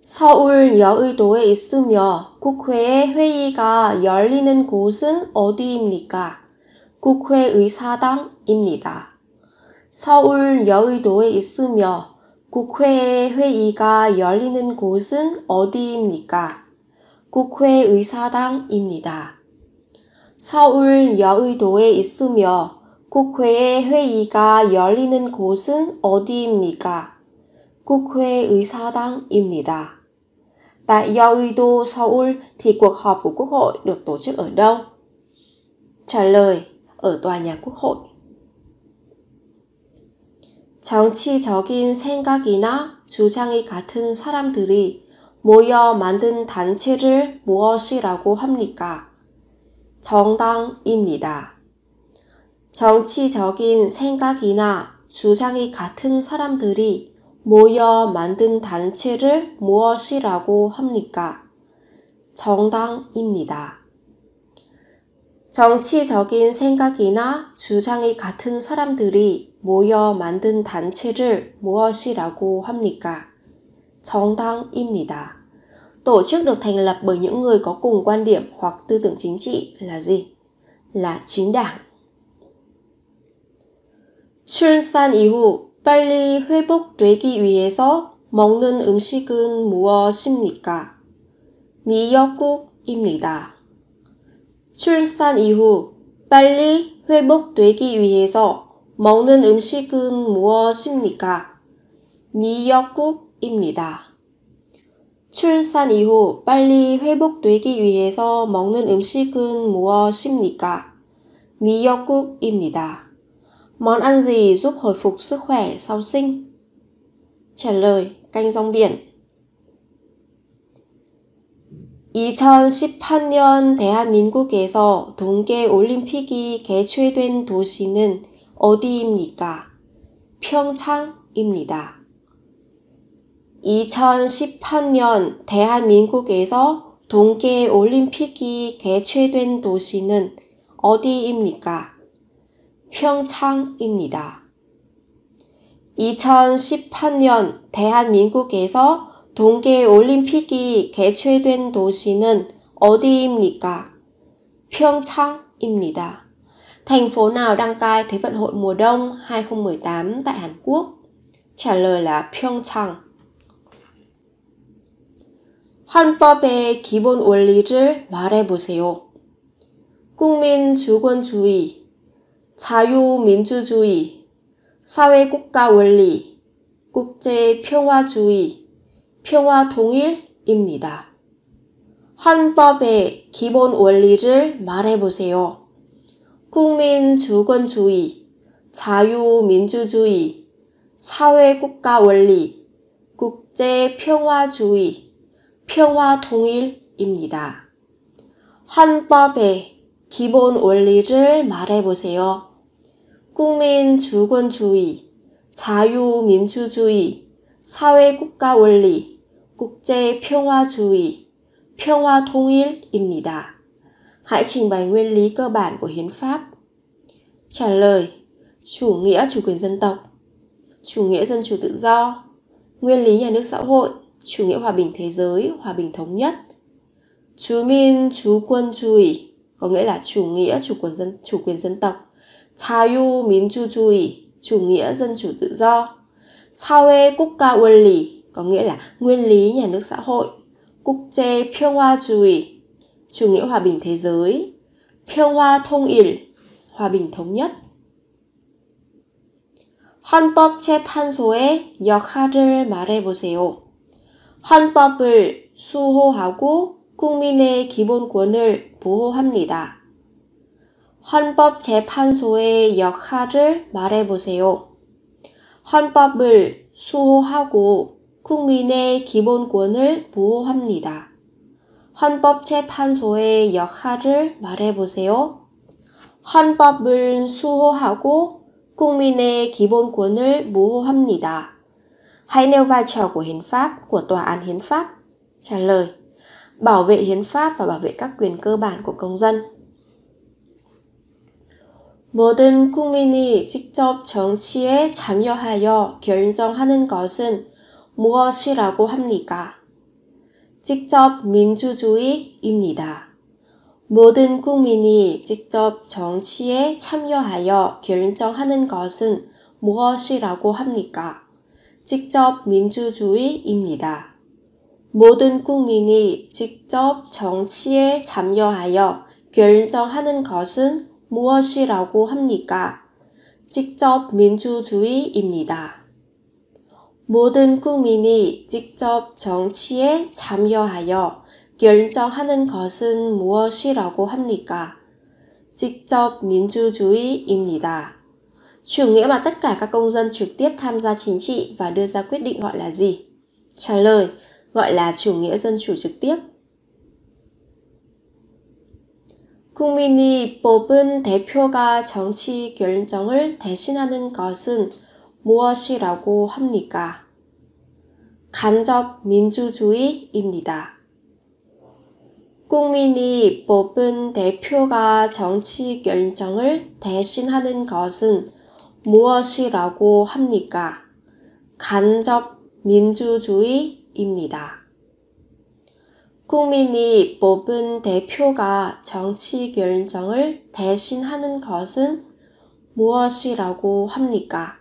서울 여의도에 있으며 국회의 회의가 열리는 곳은 어디입니까? 국회의사당입니다. 서울 여의도에 있으며 국회의 회의가 열리는 곳은 어디입니까? 국회의사당입니다. 서울 여의도에 있으며 국회의 회의가 열리는 곳은 어디입니까? 국회의사당입니다. Tại Yeouido, Seoul thì cuộc họp của Quốc hội được tổ chức ở đâu? Trả lời, ở tòa nhà Quốc hội. 정치적인 생각이나 주장이 같은 사람들이 모여 만든 단체를 무엇이라고 합니까? 정당입니다. 정치적인 생각이나 주장이 같은 사람들이 모여 만든 단체를 무엇이라고 합니까? 정당입니다. 정치적인 생각이나 주장이 같은 사람들이 모여 만든 단체를 무엇이라고 합니까? 정당입니다. Tổ chức được thành lập bởi những người có cùng quan điểm hoặc tư tưởng chính trị là gì? Là chính đảng. 출산 이후 빨리 회복되기 위해서 먹는 음식은 무엇입니까? 미역국입니다. 출산 이후 빨리 회복되기 위해서 먹는 음식은 무엇입니까? 미역국입니다. 출산 이후 빨리 회복되기 위해서 먹는 음식은 무엇입니까? 미역국입니다. Món ăn gì giúp hồi phục sức khỏe sau sinh? Trả lời, canh rong biển. 2018년 대한민국에서 동계올림픽이 개최된 도시는 어디입니까? 평창입니다. 2018년 대한민국에서 동계올림픽이 개최된 도시는 어디입니까? 평창입니다. 2018년 대한민국에서 동계올림픽이 개최된 도시는 어디입니까? 평창입니다. Thành phố nào đăng cai Thế vận hội mùa đông 2018 tại Hàn Quốc? Trả lời là Pyeongchang. 헌법의 기본 원리를 말해보세요. 국민주권주의, 자유민주주의, 사회국가 원리, 국제평화주의, 평화통일입니다. 헌법의 기본 원리를 말해보세요. 국민주권주의, 자유민주주의, 사회국가 원리, 국제평화주의, 평화통일입니다. 헌법의 기본 원리를 말해보세요. 국민주권주의, 자유민주주의, 사회국가 원리, 국제평화주의, 평화통일입니다. Hãy trình bày nguyên lý cơ bản của hiến pháp. Trả lời: chủ nghĩa chủ quyền dân tộc, chủ nghĩa dân chủ tự do, nguyên lý nhà nước xã hội, chủ nghĩa hòa bình thế giới, hòa bình thống nhất. 주민주권주의 có nghĩa là chủ nghĩa chủ quyền dân tộc. 자유민주주의 chủ nghĩa dân chủ tự do. 사회국가 원리 có nghĩa là nguyên lý nhà nước xã hội. 국제평화주의 chủ nghĩa hòa bình thế giới. 평화통일 hòa bình thống nhất. 헌법재판소의 역할을 말해보세요. 헌법을 수호하고 국민의 기본권을 보호합니다. 헌법재판소의 역할을 말해보세요. 헌법을 수호하고 국민의 기본권을 보호합니다. 헌법재판소의 역할을 말해보세요. 헌법을 수호하고 국민의 기본권을 보호합니다. Hãy nêu vai trò của hiến pháp, của tòa án hiến pháp. Trả lời: bảo vệ hiến pháp và bảo vệ các quyền cơ bản của công dân. 모든 국민이 직접 정치에 참여하여 결정하는 것은 무엇이라고 합니까? 직접 민주주의입니다. 모든 국민이 직접 정치에 참여하여 결정하는 것은 무엇이라고 합니까? 직접 민주주의입니다. 모든 국민이 직접 정치에 참여하여 결정하는 것은 무엇이라고 합니까? 직접 민주주의입니다. 모든 국민이 직접 정치에 참여하여 결정하는 것은 무엇이라고 합니까? 직접 민주주의입니다. Chủ nghĩa mà tất cả các công dân trực tiếp tham gia chính trị và đưa ra quyết định gọi là gì? Trả lời: gọi là chủ nghĩa dân chủ trực tiếp. 국민이 뽑은 대표가 정치 결정을 대신하는 것은 무엇이라고 합니까? 간접 민주주의입니다. 국민이 뽑은 대표가 정치 결정을 대신하는 것은 무엇이라고 합니까? 간접 민주주의입니다. 국민이 뽑은 대표가 정치 결정을 대신하는 것은 무엇이라고 합니까?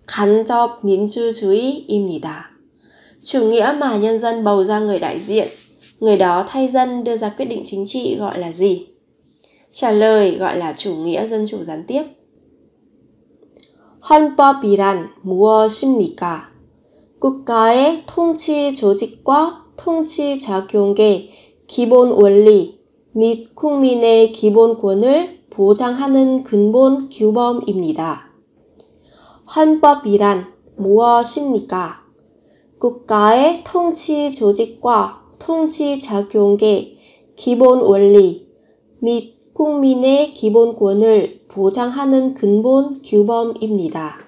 간접 민주주의입니다. Chủ nghĩa mà nhân dân bầu ra người đại diện, người đó thay dân đưa ra quyết định chính trị gọi là gì? Trả lời: gọi là chủ nghĩa dân chủ gián tiếp. 헌법이란 무엇입니까? 국가의 통치 조직과 통치 작용의 기본 원리 및 국민의 기본권을 보장하는 근본 규범입니다. 헌법이란 무엇입니까? 국가의 통치 조직과 통치작용의 기본 원리 및 국민의 기본권을 보장하는 근본 규범입니다.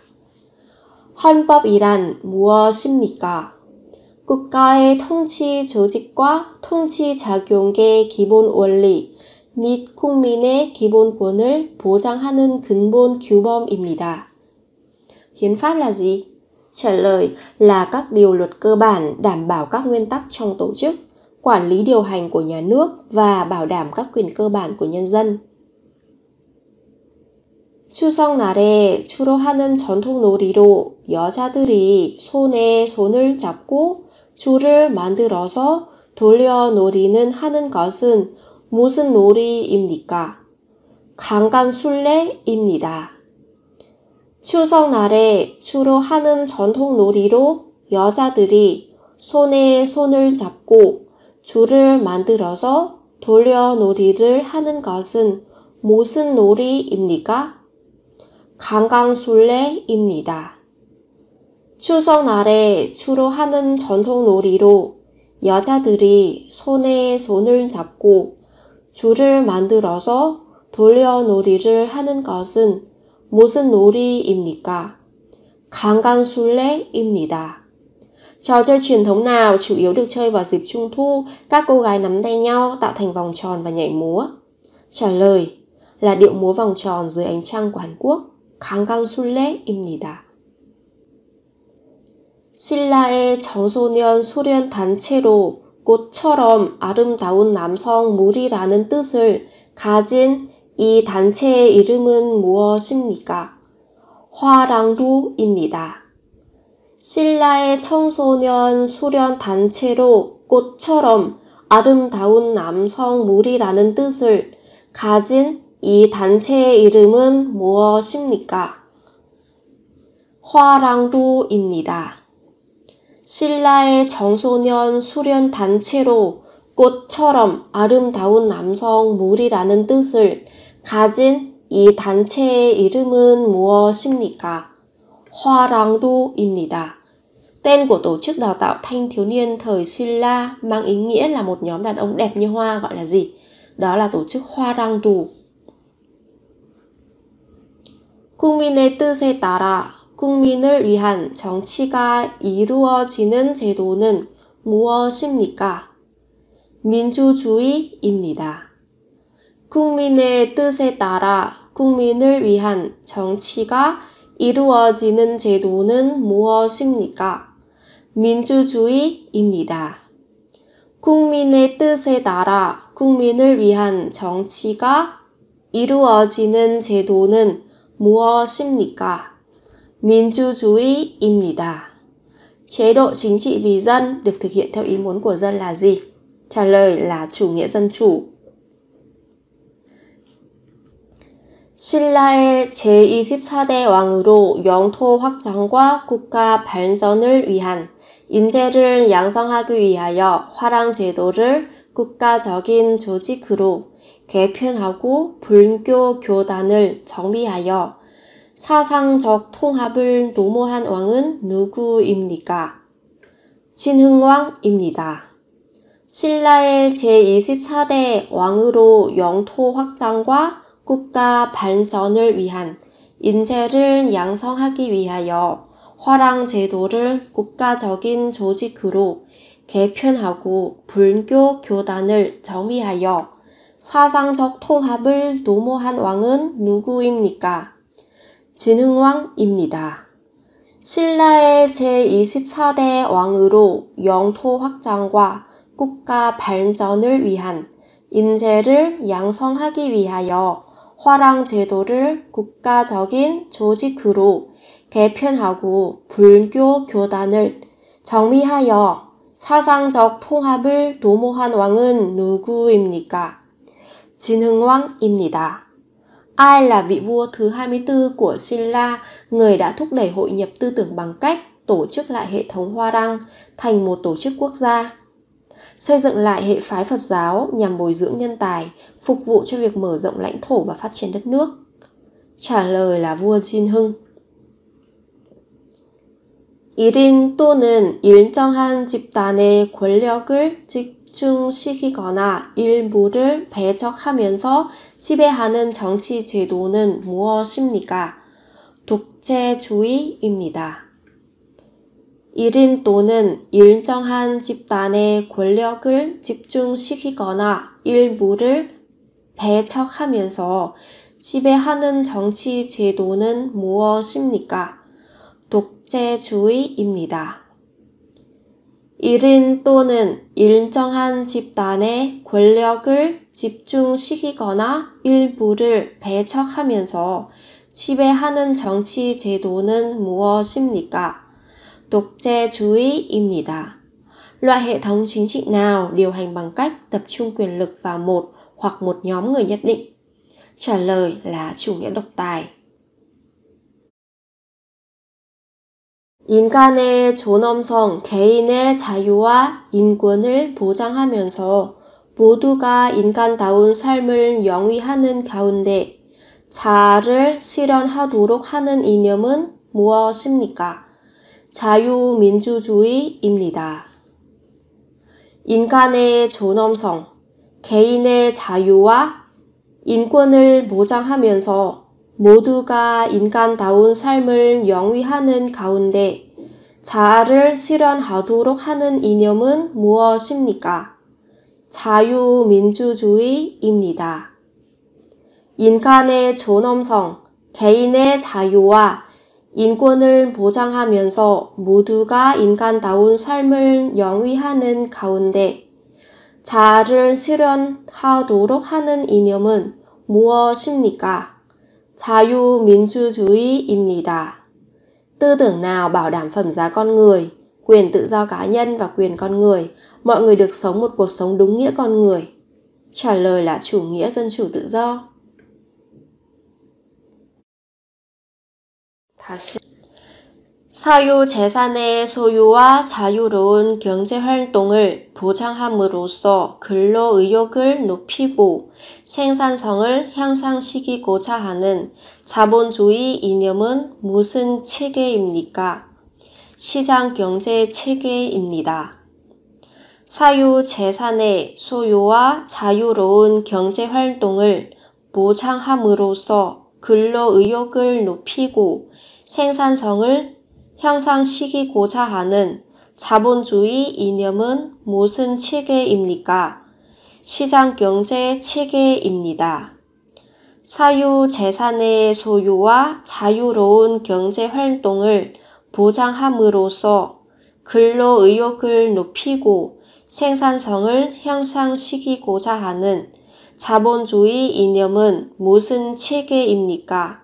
헌법이란 무엇입니까? 국가의 통치 조직과 통치작용의 기본 원리 및 국민의 기본권을 보장하는 근본 규범입니다. Hiến pháp là gì? Trả lời là các điều luật cơ bản đảm bảo các nguyên tắc trong tổ chức, quản lý điều hành của nhà nước và bảo đảm các quyền cơ bản của nhân dân. 추석날에 주로 하는 전통 놀이로 여자들이 손에 손을 잡고 줄을 만들어서 돌려놀이는 하는 것은 무슨 놀이입니까? 강간술래입니다. 추석날에 주로 하는 전통 놀이로 여자들이 손에 손을 잡고 줄을 만들어서 돌려놀이를 하는 것은 무슨 놀이입니까? 강강술래입니다. 추석날에 주로 하는 전통 놀이로 여자들이 손에 손을 잡고 줄을 만들어서 돌려놀이를 하는 것은 무슨 놀이입니까? 강강술래입니다. Trò chơi truyền thống nào chủ yếu được chơi vào dịp Trung thu, các cô gái nắm tay nhau tạo thành vòng tròn và nhảy múa? Trả lời là điệu múa vòng tròn dưới ánh trăng của Hàn Quốc. 강강술래입니다. 신라의 청소년 수련 단체로 꽃처럼 아름다운 남성 무리라는 뜻을 가진 이 단체의 이름은 무엇입니까? 화랑두입니다. 신라의 청소년 수련 단체로 꽃처럼 아름다운 남성 무리라는 뜻을 가진 이 단체의 이름은 무엇입니까? 화랑두입니다. 신라의 청소년 수련 단체로 꽃처럼 아름다운 남성 무리라는 뜻을 가진 이 단체의 이름은 무엇입니까? 화랑두입니다. Tên của tổ chức đào tạo thanh thiếu niên thời Silla mang ý nghĩa là một nhóm đàn ông đẹp như hoa gọi là gì? Đó là tổ chức 화랑두. 국민의 뜻에 따라 국민을 위한 정치가 이루어지는 제도는 무엇입니까? 민주주의입니다. 국민의 뜻에 따라 국민을 위한 정치가 이루어지는 제도는 무엇입니까? 민주주의입니다. 국민의 뜻에 따라 국민을 위한 정치가 이루어지는 제도는 무엇입니까? 민주주의입니다. Chế độ chính trị vì dân được thực hiện theo ý muốn của dân là gì? Trả lời là chủ nghĩa dân chủ. 신라의 제24대 왕으로 영토 확장과 국가 발전을 위한 인재를 양성하기 위하여 화랑제도를 국가적인 조직으로 개편하고 불교 교단을 정비하여 사상적 통합을 도모한 왕은 누구입니까? 진흥왕입니다. 신라의 제24대 왕으로 영토 확장과 국가 발전을 위한 인재를 양성하기 위하여 화랑제도를 국가적인 조직으로 개편하고 불교 교단을 정비하여 사상적 통합을 도모한 왕은 누구입니까? 진흥왕입니다. 신라의 제24대 왕으로 영토 확장과 국가 발전을 위한 인재를 양성하기 위하여 화랑제도를 국가적인 조직으로 개편하고 불교 교단을 정비하여 사상적 통합을 도모한 왕은 누구입니까? 진흥왕입니다. Ai là vị vua thứ 24 của Silla, người đã thúc đẩy hội nhập tư tưởng bằng cách tổ chức lại hệ thống Hoa Răng thành một tổ chức quốc gia, xây dựng lại hệ phái Phật giáo nhằm bồi dưỡng nhân tài, phục vụ cho việc mở rộng lãnh thổ và phát triển đất nước? Trả lời là vua Jin Hưng. 1인 또는 일정한 집단의 권력을 즉 집중시키거나 일부를 배척하면서 지배하는 정치 제도는 무엇입니까? 독재주의입니다. 1인 또는 일정한 집단의 권력을 집중시키거나 일부를 배척하면서 지배하는 정치 제도는 무엇입니까? 독재주의입니다. 1인 또는 일정한 집단의 권력을 집중시키거나 일부를 배척하면서 지배하는 정치 제도는 무엇입니까? 독재주의입니다. Loại hệ thống chính trị nào điều hành bằng cách tập trung quyền lực vào một hoặc một nhóm người nhất định? Trả lời là chủ nghĩa độc tài. 인간의 존엄성, 개인의 자유와 인권을 보장하면서 모두가 인간다운 삶을 영위하는 가운데 자아를 실현하도록 하는 이념은 무엇입니까? 자유민주주의입니다. 인간의 존엄성, 개인의 자유와 인권을 보장하면서 모두가 인간다운 삶을 영위하는 가운데 자아를 실현하도록 하는 이념은 무엇입니까? 자유민주주의입니다. 인간의 존엄성, 개인의 자유와 인권을 보장하면서 모두가 인간다운 삶을 영위하는 가운데 자아를 실현하도록 하는 이념은 무엇입니까? 자유민주주의입니다. Tư tưởng nào bảo đảm phẩm giá con người, quyền tự do cá nhân và quyền con người, mọi người được sống một cuộc sống đúng nghĩa con người? Trả lời là chủ nghĩa dân chủ tự do. 다시 사유재산의 소유와 자유로운 경제활동을 보장함으로써 근로의욕을 높이고 생산성을 향상시키고자 하는 자본주의 이념은 무슨 체계입니까? 시장경제 체계입니다. 사유재산의 소유와 자유로운 경제활동을 보장함으로써 근로의욕을 높이고 생산성을 향상시키고자 하는 자본주의 이념은 무슨 체계입니까? 시장경제 체계입니다. 사유재산의 소유와 자유로운 경제활동을 보장함으로써 근로의욕을 높이고 생산성을 향상시키고자 하는 자본주의 이념은 무슨 체계입니까?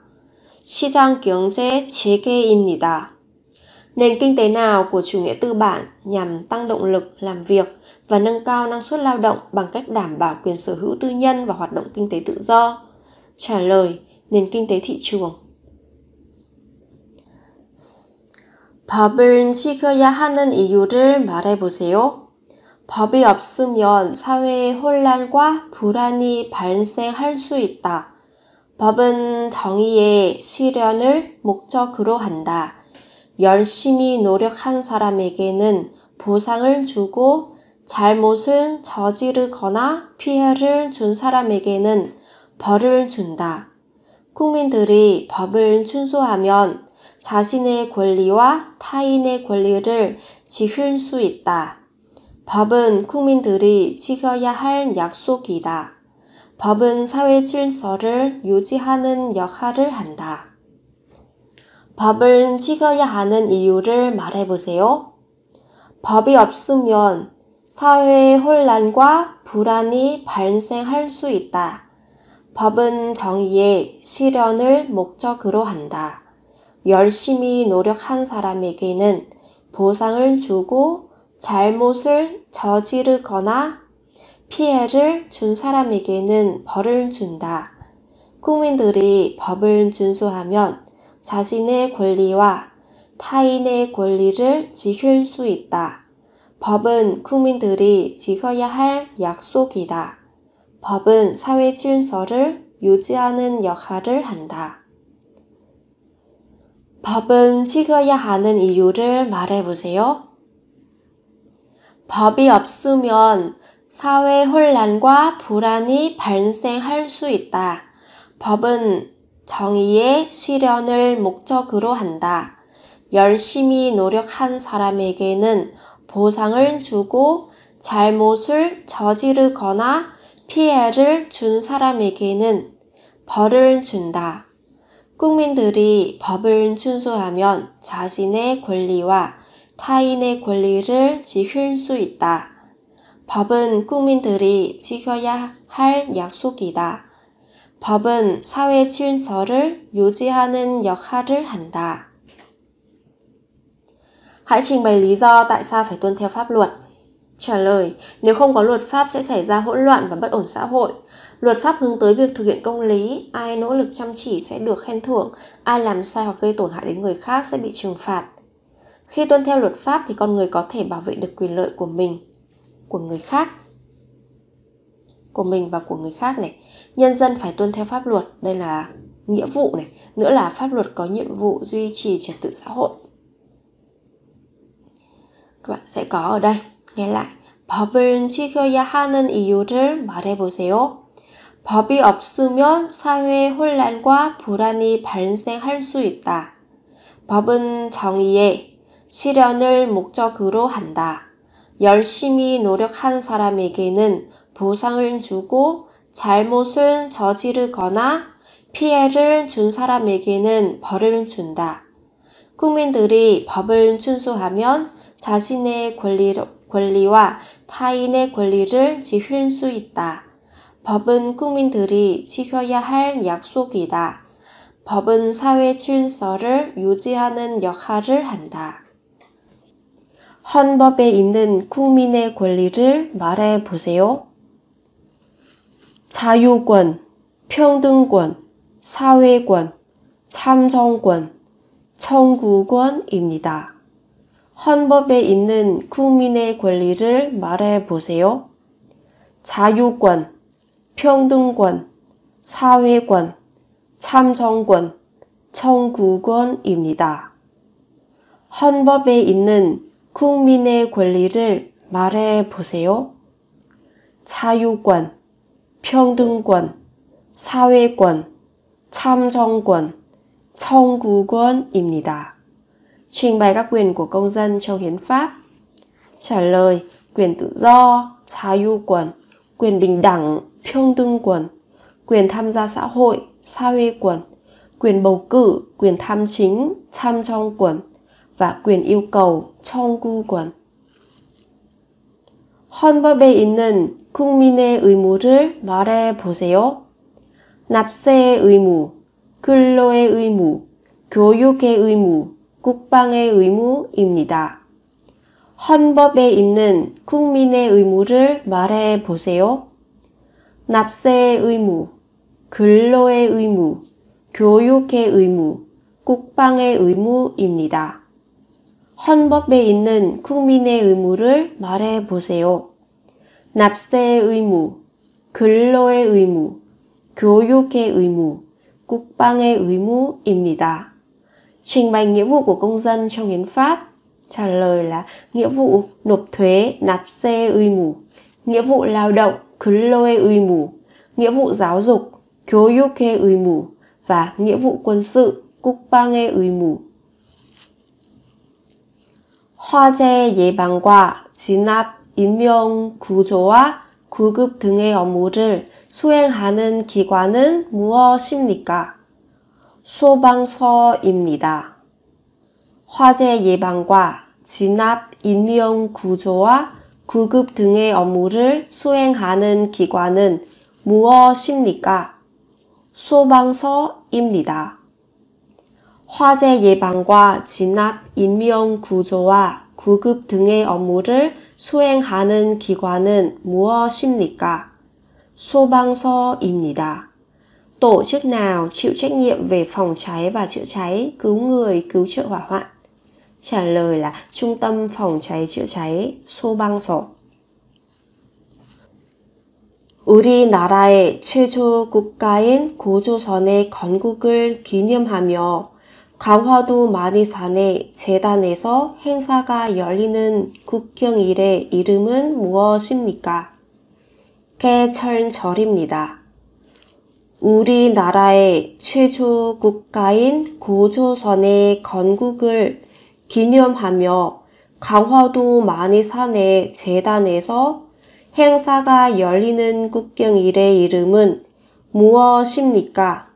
시장경제 체계입니다. Nền kinh tế nào của chủ nghĩa tư bản nhằm tăng động lực làm việc và nâng cao năng suất lao động bằng cách đảm bảo quyền sở hữu tư nhân và hoạt động kinh tế tự do? Trả lời, nền kinh tế thị trường. 법을 지켜야 하는 이유를 말해보세요. 법이 없으면 사회에 혼란과 불안이 발생할 수 있다. 법은 정의의 실현을 목적으로 한다. 열심히 노력한 사람에게는 보상을 주고 잘못을 저지르거나 피해를 준 사람에게는 벌을 준다. 국민들이 법을 준수하면 자신의 권리와 타인의 권리를 지킬 수 있다. 법은 국민들이 지켜야 할 약속이다. 법은 사회 질서를 유지하는 역할을 한다. 법을 지켜야 하는 이유를 말해보세요. 법이 없으면 사회에 혼란과 불안이 발생할 수 있다. 법은 정의의 실현을 목적으로 한다. 열심히 노력한 사람에게는 보상을 주고 잘못을 저지르거나 피해를 준 사람에게는 벌을 준다. 국민들이 법을 준수하면 자신의 권리와 타인의 권리를 지킬 수 있다. 법은 국민들이 지켜야 할 약속이다. 법은 사회 질서를 유지하는 역할을 한다. 법은 지켜야 하는 이유를 말해보세요. 법이 없으면 사회 혼란과 불안이 발생할 수 있다. 법은 정의의 실현을 목적으로 한다. 열심히 노력한 사람에게는 보상을 주고 잘못을 저지르거나 피해를 준 사람에게는 벌을 준다. 국민들이 법을 준수하면 자신의 권리와 타인의 권리를 지킬 수 있다. 법은 국민들이 지켜야 할 약속이다. 법은 사회 질서를 유지하는 역할을 한다. Hãy trình bày lý do tại sao phải tuân theo pháp luật. Trả lời, nếu không có luật pháp sẽ xảy ra hỗn loạn và bất ổn xã hội. Luật pháp hướng tới việc thực hiện công lý, ai nỗ lực chăm chỉ sẽ được khen thưởng, ai làm sai hoặc gây tổn hại đến người khác sẽ bị trừng phạt. Khi tuân theo luật pháp thì con người có thể bảo vệ được quyền lợi của mình, của người khác, của mình và của người khác này. Nhân dân phải tuân theo pháp luật, đây là nghĩa vụ này. Nữa là pháp luật có nhiệm vụ duy trì trật tự xã hội. các bạn sẽ có ở đây. nghe lại. 법을 지켜야 하는 이유를 말해보세요. 법이 없으면 사회 혼란과 불안이 발생할 수 있다. 법은 정의의 실현을 목적으로 한다. 열심히 노력한 사람에게는 보상을 주고 잘못을 저지르거나 피해를 준 사람에게는 벌을 준다. 국민들이 법을 준수하면 자신의 권리와 타인의 권리를 지킬 수 있다. 법은 국민들이 지켜야 할 약속이다. 법은 사회 질서를 유지하는 역할을 한다. 헌법에 있는 국민의 권리를 말해 보세요. 자유권, 평등권, 사회권, 참정권, 청구권입니다. 헌법에 있는 국민의 권리를 말해 보세요. 자유권, 평등권, 사회권, 참정권, 청구권입니다. 헌법에 있는 국민의 권리를 말해 보세요. 자유권, 평등권, 사회권, 참정권, 청구권입니다. Trình bày các quyền của công dân trong hiến pháp. Trả lời, quyền tự do, 자유권, quyền bình đẳng, 평등권, quyền tham gia xã hội, 사회권, quyền bầu cử, quyền tham chính, 참정권 và quyền yêu cầu, 청구권. 헌법에 있는 국민의 의무를 말해 보세요. 납세의 의무, 근로의 의무, 교육의 의무, 국방의 의무입니다. 헌법에 있는 국민의 의무를 말해 보세요. 납세의 의무, 근로의 의무, 교육의 의무, 국방의 의무입니다. 헌법에 있는 국민의 의무를 말해 보세요. 납세의 의무, 근로의 의무, 교육의 의무, 국방의 의무입니다. Trình bày nghĩa vụ của công dân trong hiến pháp. Trả lời là nghĩa vụ nộp thuế, 납세 의무, nghĩa vụ lao động, 근로의 의무, nghĩa vụ giáo dục, 교육의 의무 và nghĩa vụ quân sự, 국방의 의무. 화재 예방과 진압, 인명 구조와 구급 등의 업무를 수행하는 기관은 무엇입니까? 소방서입니다. 화재 예방과 진압, 인명 구조와 구급 등의 업무를 수행하는 기관은 무엇입니까? 소방서입니다. 화재 예방과 진압, 인명 구조와 구급 등의 업무를 수행하는 기관은 무엇입니까? 소방서입니다. Tổ chức nào chịu trách nhiệm về phòng cháy và chữa cháy, cứu người, cứu trợ hỏa hoạn? Trả lời là Trung tâm phòng cháy chữa cháy, 소방서. 우리나라의 최초 국가인 고조선의 건국을 기념하며 강화도 만이산의 재단에서 행사가 열리는 국경일의 이름은 무엇입니까? 개천절입니다. 우리나라의 최초 국가인 고조선의 건국을 기념하며 강화도 만이산의 재단에서 행사가 열리는 국경일의 이름은 무엇입니까?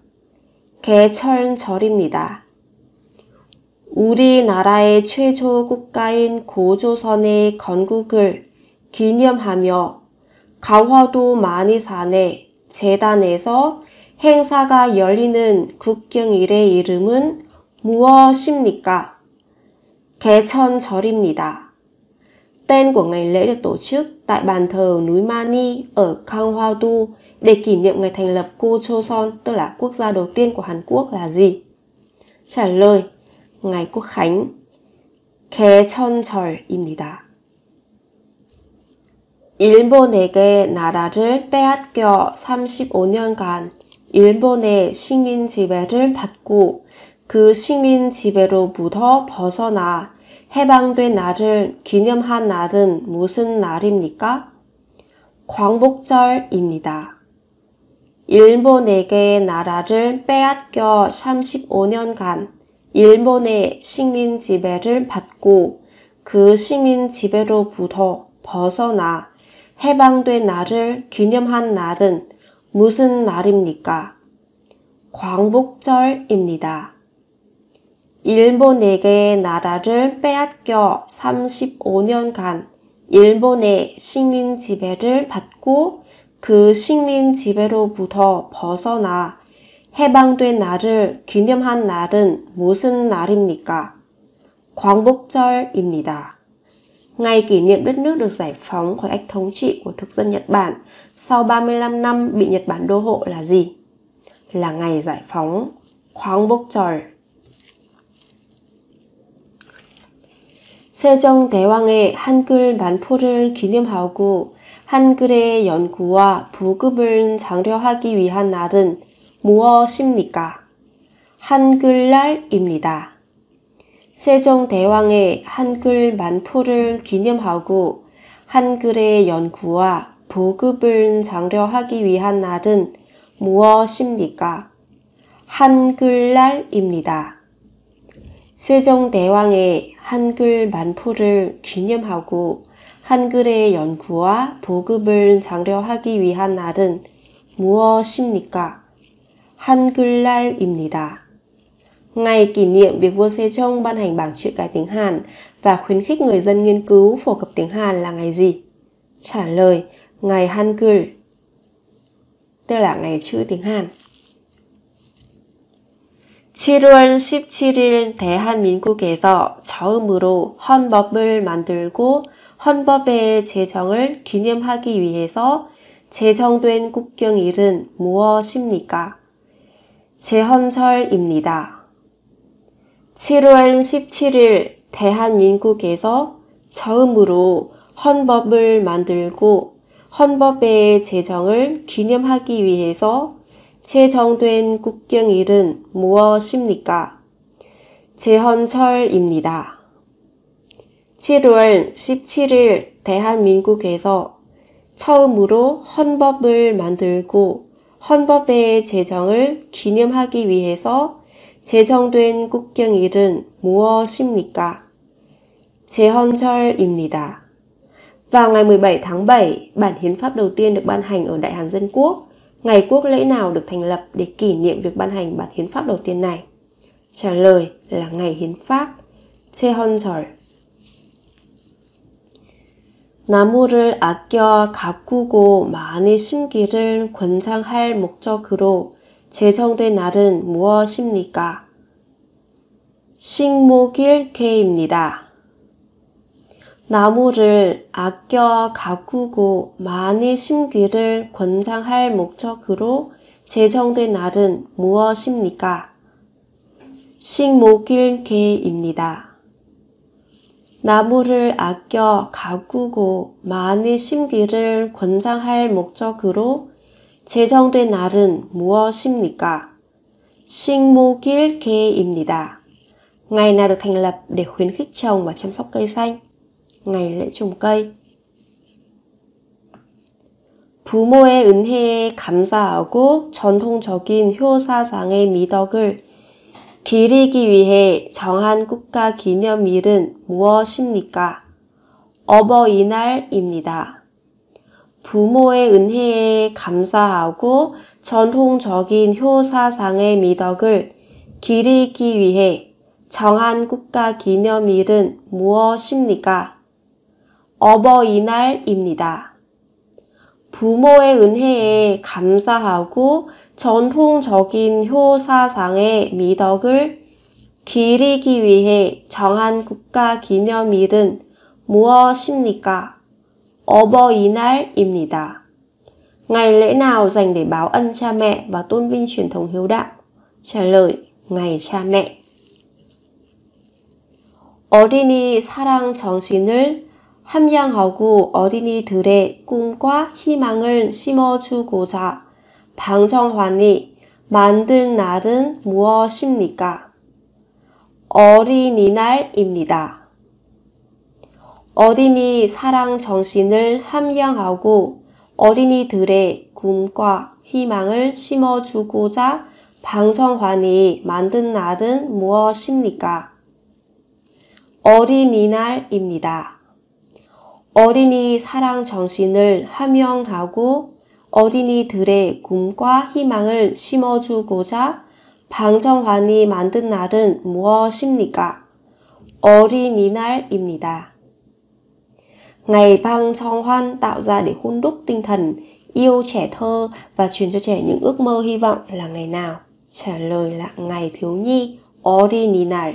개천절입니다. 우리나라의 최초 국가인 고조선의 건국을 기념하며 강화도 만이산의 재단에서 행사가 열리는 국경일의 이름은 무엇입니까? 개천절입니다. Tên của ngày lễ được tổ chức tại bàn thờ núi Mani ở Khang Hoa Do để kỷ niệm ngày thành lập Go Joseon, tức là quốc gia đầu tiên của Hàn Quốc là gì? Trả lời: ngày Quốc khánh. 개천절입니다. 일본에게 나라를 빼앗겨 35년간 일본의 식민 지배를 받고 그 식민 지배로부터 벗어나 해방된 날을 기념한 날은 무슨 날입니까? 광복절입니다. 일본에게 나라를 빼앗겨 35년간 일본의 식민 지배를 받고 그 식민 지배로부터 벗어나 해방된 날을 기념한 날은 무슨 날입니까? 광복절입니다. 일본에게 나라를 빼앗겨 35년간 일본의 식민 지배를 받고 그 식민 지배로부터 벗어나 해방된 날을 기념한 날은 무슨 날입니까? 광복절입니다. Ngày kỷ niệm đất nước được giải phóng khỏi ách thống trị của thực dân Nhật Bản sau 35 năm bị Nhật Bản đô hộ là gì? Là ngày giải phóng, 광복절. 세종대왕의 한글 만포를 기념하고 한글의 연구와 보급을 장려하기 위한 날은 무엇입니까? 한글날입니다. 세종대왕의 한글 만포를 기념하고 한글의 연구와 보급을 장려하기 위한 날은 무엇입니까? 한글날입니다. 세종대왕의 한글 만포를 기념하고 한글의 연구와 보급을 장려하기 위한 날은 무엇입니까? 한글날입니다. Ngày kỷ niệm việc vua Sejong ban hành bảng chữ cái tiếng Hàn và khuyến khích người dân nghiên cứu phổ cập tiếng Hàn là ngày gì? Trả lời: ngày Hangul, tức là ngày chữ tiếng Hàn. 7월 17일 대한민국에서 처음으로 헌법을 만들고 헌법의 제정을 기념하기 위해서 제정된 국경일은 무엇입니까? 제헌절입니다. 7월 17일 대한민국에서 처음으로 헌법을 만들고 헌법의 제정을 기념하기 위해서 제정된 국경일은 무엇입니까? 제헌절입니다. 7월 17일 대한민국에서 처음으로 헌법을 만들고 헌법의 제정을 기념하기 위해서 제정된 국경일은 무엇입니까? 제헌절입니다. Vào ngày 17 tháng 7, bản hiến pháp đầu tiên được ban hành ở Đại Hàn Dân Quốc. Ngày quốc lễ nào được thành lập để kỷ niệm việc ban hành bản hiến pháp đầu tiên này? Trả lời là ngày hiến pháp, 제헌절. 나무를 아껴 가꾸고 많이 심기를 권장할 목적으로 제정된 날은 무엇입니까? 식목일개입니다. 나무를 아껴 가꾸고 많이 심기를 권장할 목적으로 제정된 날은 무엇입니까? 식목일개입니다. 나무를 아껴 가꾸고 많이 심기를 권장할 목적으로 제정된 날은 무엇입니까? 식목일개입니다. Ngày nào được thành lập để khuyến khích trồng và chăm sóc cây xanh? Ngày lễ trồng cây. 부모의 은혜에 감사하고 전통적인 효사상의 미덕을 기리기 위해 정한 국가 기념일은 무엇입니까? 어버이날입니다. 부모의 은혜에 감사하고 전통적인 효사상의 미덕을 기리기 위해 정한 국가 기념일은 무엇입니까? 어버이날입니다. 부모의 은혜에 감사하고 전통적인 효사상의 미덕을 기리기 위해 정한 국가 기념일은 무엇입니까? 어버이날입니다. Ngày lễ nào dành để báo ân cha mẹ và tôn vinh truyền thống hiếu đạo? Trả lời, ngày cha mẹ. 어린이 사랑 정신을 함양하고 어린이들의 꿈과 희망을 심어주고자 방정환이 만든 날은 무엇입니까? 어린이날입니다. 어린이 사랑 정신을 함양하고 어린이들의 꿈과 희망을 심어주고자 방정환이 만든 날은 무엇입니까? 어린이날입니다. 어린이 사랑 정신을 함양하고 어린이들의 꿈과 희망을 심어주고자 방정환이 만든 날은 무엇입니까? 어린이날입니다. Ngày Bang Trong Hoan tạo ra để hun đúc tinh thần yêu trẻ thơ và truyền cho trẻ những ước mơ hy vọng là ngày nào? Trả lời là ngày thiếu nhi, 어린이날.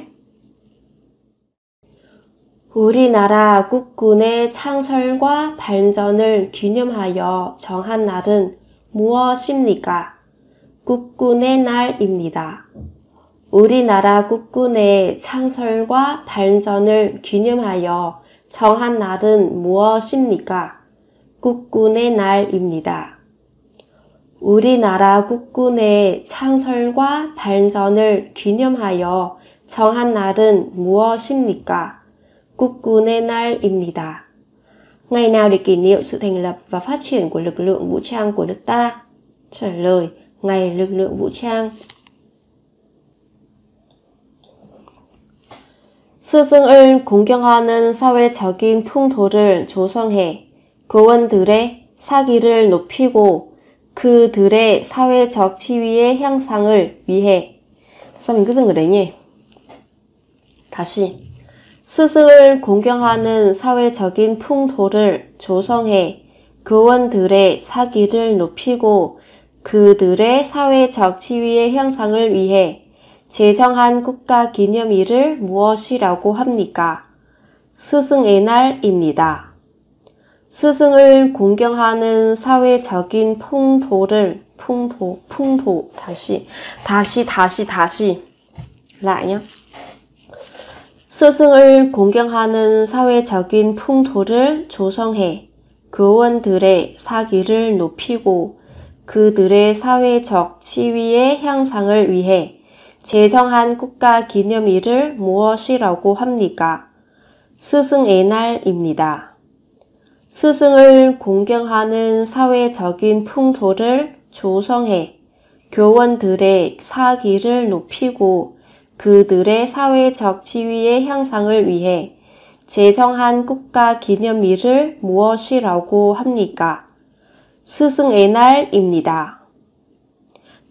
우리나라 국군의 창설과 발전을 기념하여 정한 날은 무엇입니까? 국군의 날입니다. 우리나라 국군의 창설과 발전을 기념하여 정한 날은 무엇입니까? 국군의 날입니다. 우리나라 국군의 창설과 발전을 기념하여 정한 날은 무엇입니까? 국군의 날입니다. Ngày nào để kỷ niệm sự thành lập và phát triển của lực lượng vũ trang của nước ta? Trả lời, ngày lực lượng vũ trang. 스승을 공경하는 사회적인 풍토를 조성해 교원들의 사기를 높이고 그들의 사회적 지위의 향상을 위해. Sao mình cứ dừng ở đấy nhỉ? 다시. 스승을 공경하는 사회적인 풍토를 조성해 교원들의 사기를 높이고 그들의 사회적 지위의 향상을 위해 제정한 국가 기념일을 무엇이라고 합니까? 스승의 날입니다. 스승을 공경하는 사회적인 풍토를 풍토 다시 lại nhé. 스승을 공경하는 사회적인 풍토를 조성해 교원들의 사기를 높이고 그들의 사회적 지위의 향상을 위해 제정한 국가 기념일을 무엇이라고 합니까? 스승의 날입니다. 스승을 공경하는 사회적인 풍토를 조성해 교원들의 사기를 높이고 그들의 사회적 지위의 향상을 위해 제정한 국가 기념일을 무엇이라고 합니까? 스승의 날입니다.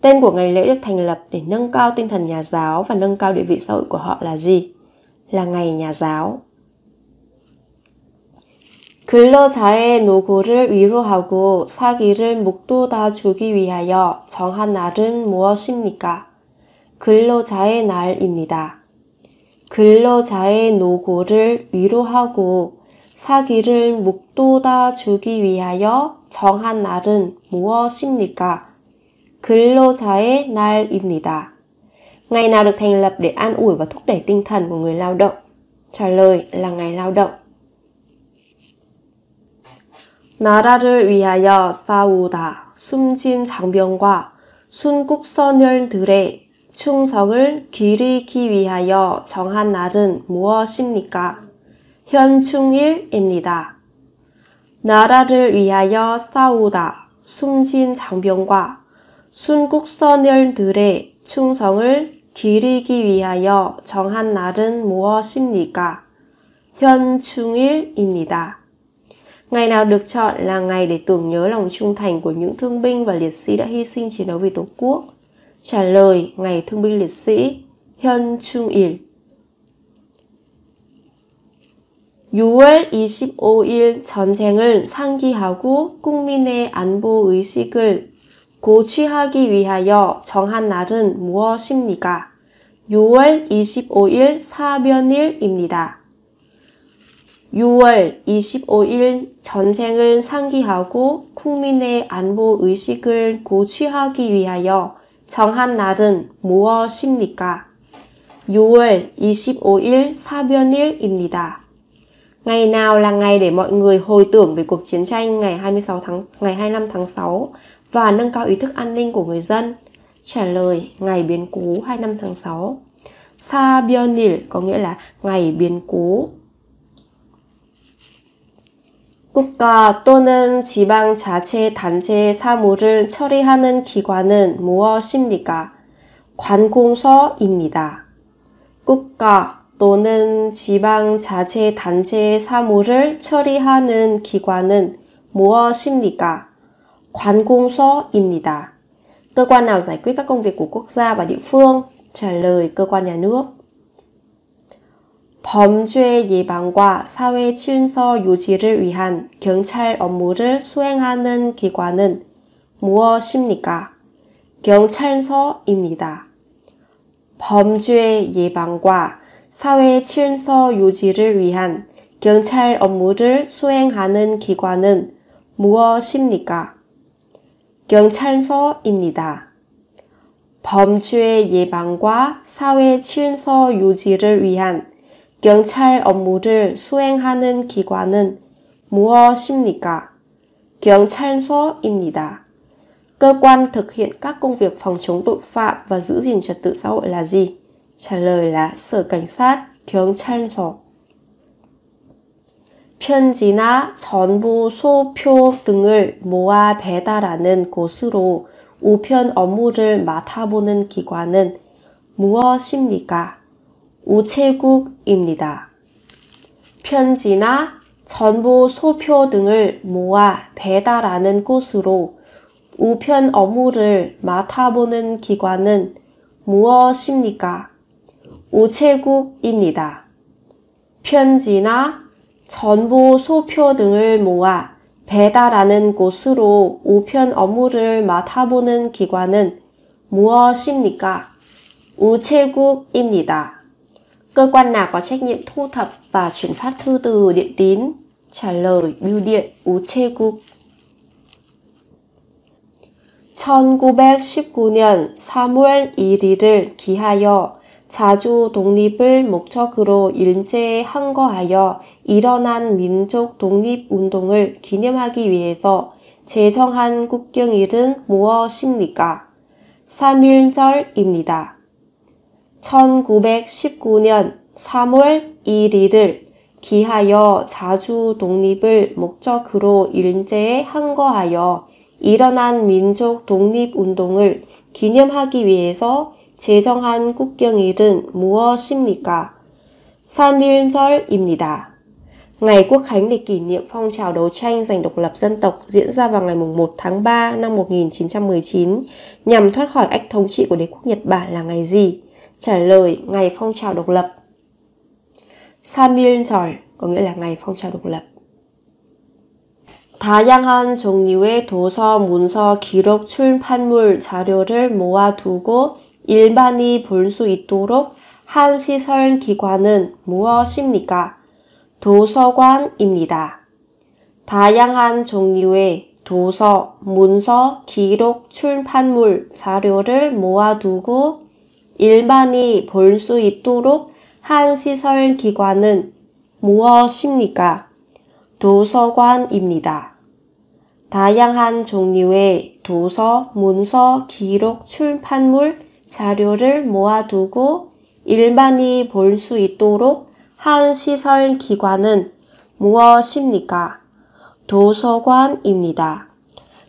Tên của ngày lễ được thành lập để nâng cao tinh thần nhà giáo và nâng cao địa vị xã hội của họ là gì? Là ngày nhà giáo. 근로자의 노고를 위로하고 사기를 북돋아주기 위하여 정한 날은 무엇입니까? 근로자의 날입니다. 근로자의 노고를 위로하고 사기를 북돋아주기 위하여 정한 날은 무엇입니까? 근로자의 날입니다. Ngày nào được thành lập để an ủi và thúc đẩy tinh thần của người lao động? Trả lời là ngày lao động. 나라를 위하여 싸우다 숨진 장병과 순국선열들의 충성을 기리기 위하여 정한 날은 무엇입니까? 현충일입니다. 나라를 위하여 싸우다 숨진 장병과 순국선열들의 충성을 기리기 위하여 정한 날은 무엇입니까? 현충일입니다. Ngày nào được chọn là ngày để tưởng nhớ lòng trung thành của những thương binh và liệt sĩ đã hy sinh chiến đấu vì Tổ quốc? Trả lời, ngày thương binh liệt sĩ, 현충일. 6월 25일 전쟁을 상기하고 국민의 안보 의식을 고취하기 위하여 정한 날은 무엇입니까? 6월 25일 사변일입니다. 6월 25일 전쟁을 상기하고 국민의 안보 의식을 고취하기 위하여 정한 날은 무엇입니까? 6월 25일 사변일입니다. Ngày nào là ngày để mọi người hồi tưởng về cuộc chiến tranh ngày 25 tháng 6 và nâng cao ý thức an ninh của người dân? Trả lời, ngày biến cố 25 tháng 6. 사변일 có nghĩa là ngày biến cố. 국가 또는 지방 자치 단체의 사무를 처리하는 기관은 무엇입니까? 관공서입니다. 국가 또는 지방 자치 단체의 사무를 처리하는 기관은 무엇입니까? 관공서입니다. Cơ quan nào giải quyết các công việc của quốc gia và địa phương? Trả lời, cơ quan nhà nước. 범죄 예방과 사회 질서 유지를 위한 경찰 업무를 수행하는 기관은 무엇입니까? 경찰서입니다. 범죄 예방과 사회 질서 유지를 위한 경찰 업무를 수행하는 기관은 무엇입니까? 경찰서입니다. 범죄 예방과 사회 질서 유지를 위한 경찰 업무를 수행하는 기관은 무엇입니까? 경찰서입니다. Cơ quan thực hiện các công việc phòng chống tội phạm và giữ gìn trật tự xã hội là gì? Trả lời là Sở Cảnh sát, 경찰서. 편지나 전부 소표 등을 모아 배달하는 곳으로 우편 업무를 맡아보는 기관은 무엇입니까? 우체국입니다. 편지나 전보 소표 등을 모아 배달하는 곳으로 우편 업무를 맡아보는 기관은 무엇입니까? 우체국입니다. 편지나 전보 소표 등을 모아 배달하는 곳으로 우편 업무를 맡아보는 기관은 무엇입니까? 우체국입니다. Cơ quan nào có trách nhiệm thu thập và chuyển phát thư từ điện tín? Trả lời, bưu điện, 우체국. 1919년 3월 1일을 기하여 자주 독립을 목적으로 일제에 항거하여 일어난 민족 독립운동을 기념하기 위해서 제정한 국경일은 무엇입니까? 3.1절입니다. 1919년 3월 1일을 기하여 자주 독립을 목적으로 일제에 항거하여 일어난 민족 독립운동을 기념하기 위해서 제정한 국경일은 무엇입니까? 3.1절입니다. Ngày Quốc khánh để kỷ niệm phong trào đấu tranh giành độc lập dân tộc diễn ra vào ngày 1 tháng 3 năm 1919 nhằm thoát khỏi ách thống trị của đế quốc Nhật Bản là ngày gì? Trả lời, ngày phong trào độc lập. 3.1절 có nghĩa là ngày phong trào độc lập. 다양한 종류의 도서, 문서, 기록, 출판물, 자료를 모아두고 일반이 볼 수 있도록 한 시설 기관은 무엇입니까? 도서관입니다. 다양한 종류의 도서, 문서, 기록, 출판물, 자료를 모아두고 일반이 볼 수 있도록 한 시설 기관은 무엇입니까? 도서관입니다. 다양한 종류의 도서, 문서, 기록, 출판물, 자료를 모아두고 일반이 볼 수 있도록 한 시설 기관은 무엇입니까? 도서관입니다.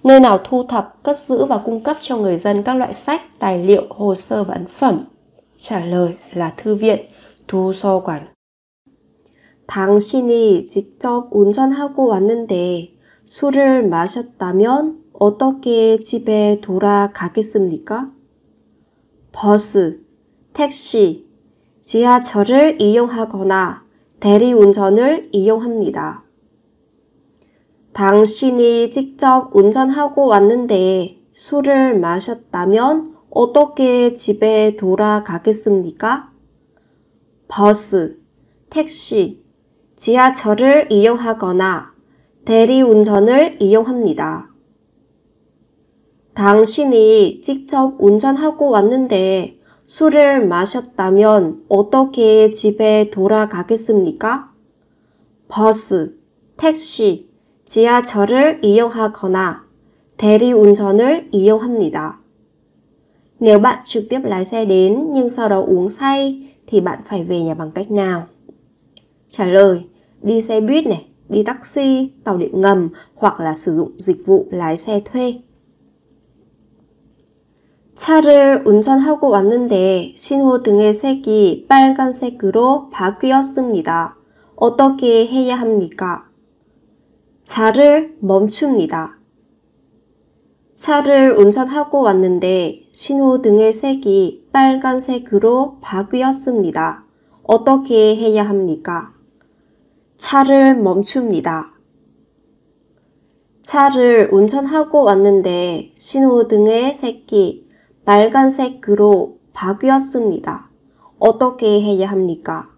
Nơi nào thu thập, cất giữ và cung cấp cho người dân các loại sách, tài liệu, hồ sơ và ấn phẩm? Trả lời là thư viện, 도서관. 당신이 직접 운전하고 왔는데 술을 마셨다면 어떻게 집에 돌아가겠습니까? 버스, 택시, 지하철을 이용하거나 대리운전을 이용합니다. 당신이 직접 운전하고 왔는데 술을 마셨다면 어떻게 집에 돌아가겠습니까? 버스, 택시, 지하철을 이용하거나 대리운전을 이용합니다. 당신이 직접 운전하고 왔는데 술을 마셨다면 어떻게 집에 돌아가겠습니까? 버스, 택시, 지하철을 이용하거나 대리운전을 이용합니다. Nếu bạn trực tiếp lái xe đến nhưng sau đó uống say thì bạn phải về nhà bằng cách nào? Trả lời, đi xe buýt này, đi taxi, tàu điện ngầm hoặc là sử dụng dịch vụ lái xe thuê. 차를 운전하고 왔는데 신호등의 색이 빨간색으로 바뀌었습니다. 어떻게 해야 합니까? 차를 멈춥니다. 차를 운전하고 왔는데 신호등의 색이 빨간색으로 바뀌었습니다. 어떻게 해야 합니까? 차를 멈춥니다. 차를 운전하고 왔는데 신호등의 색이 빨간색으로 바뀌었습니다. 어떻게 해야 합니까?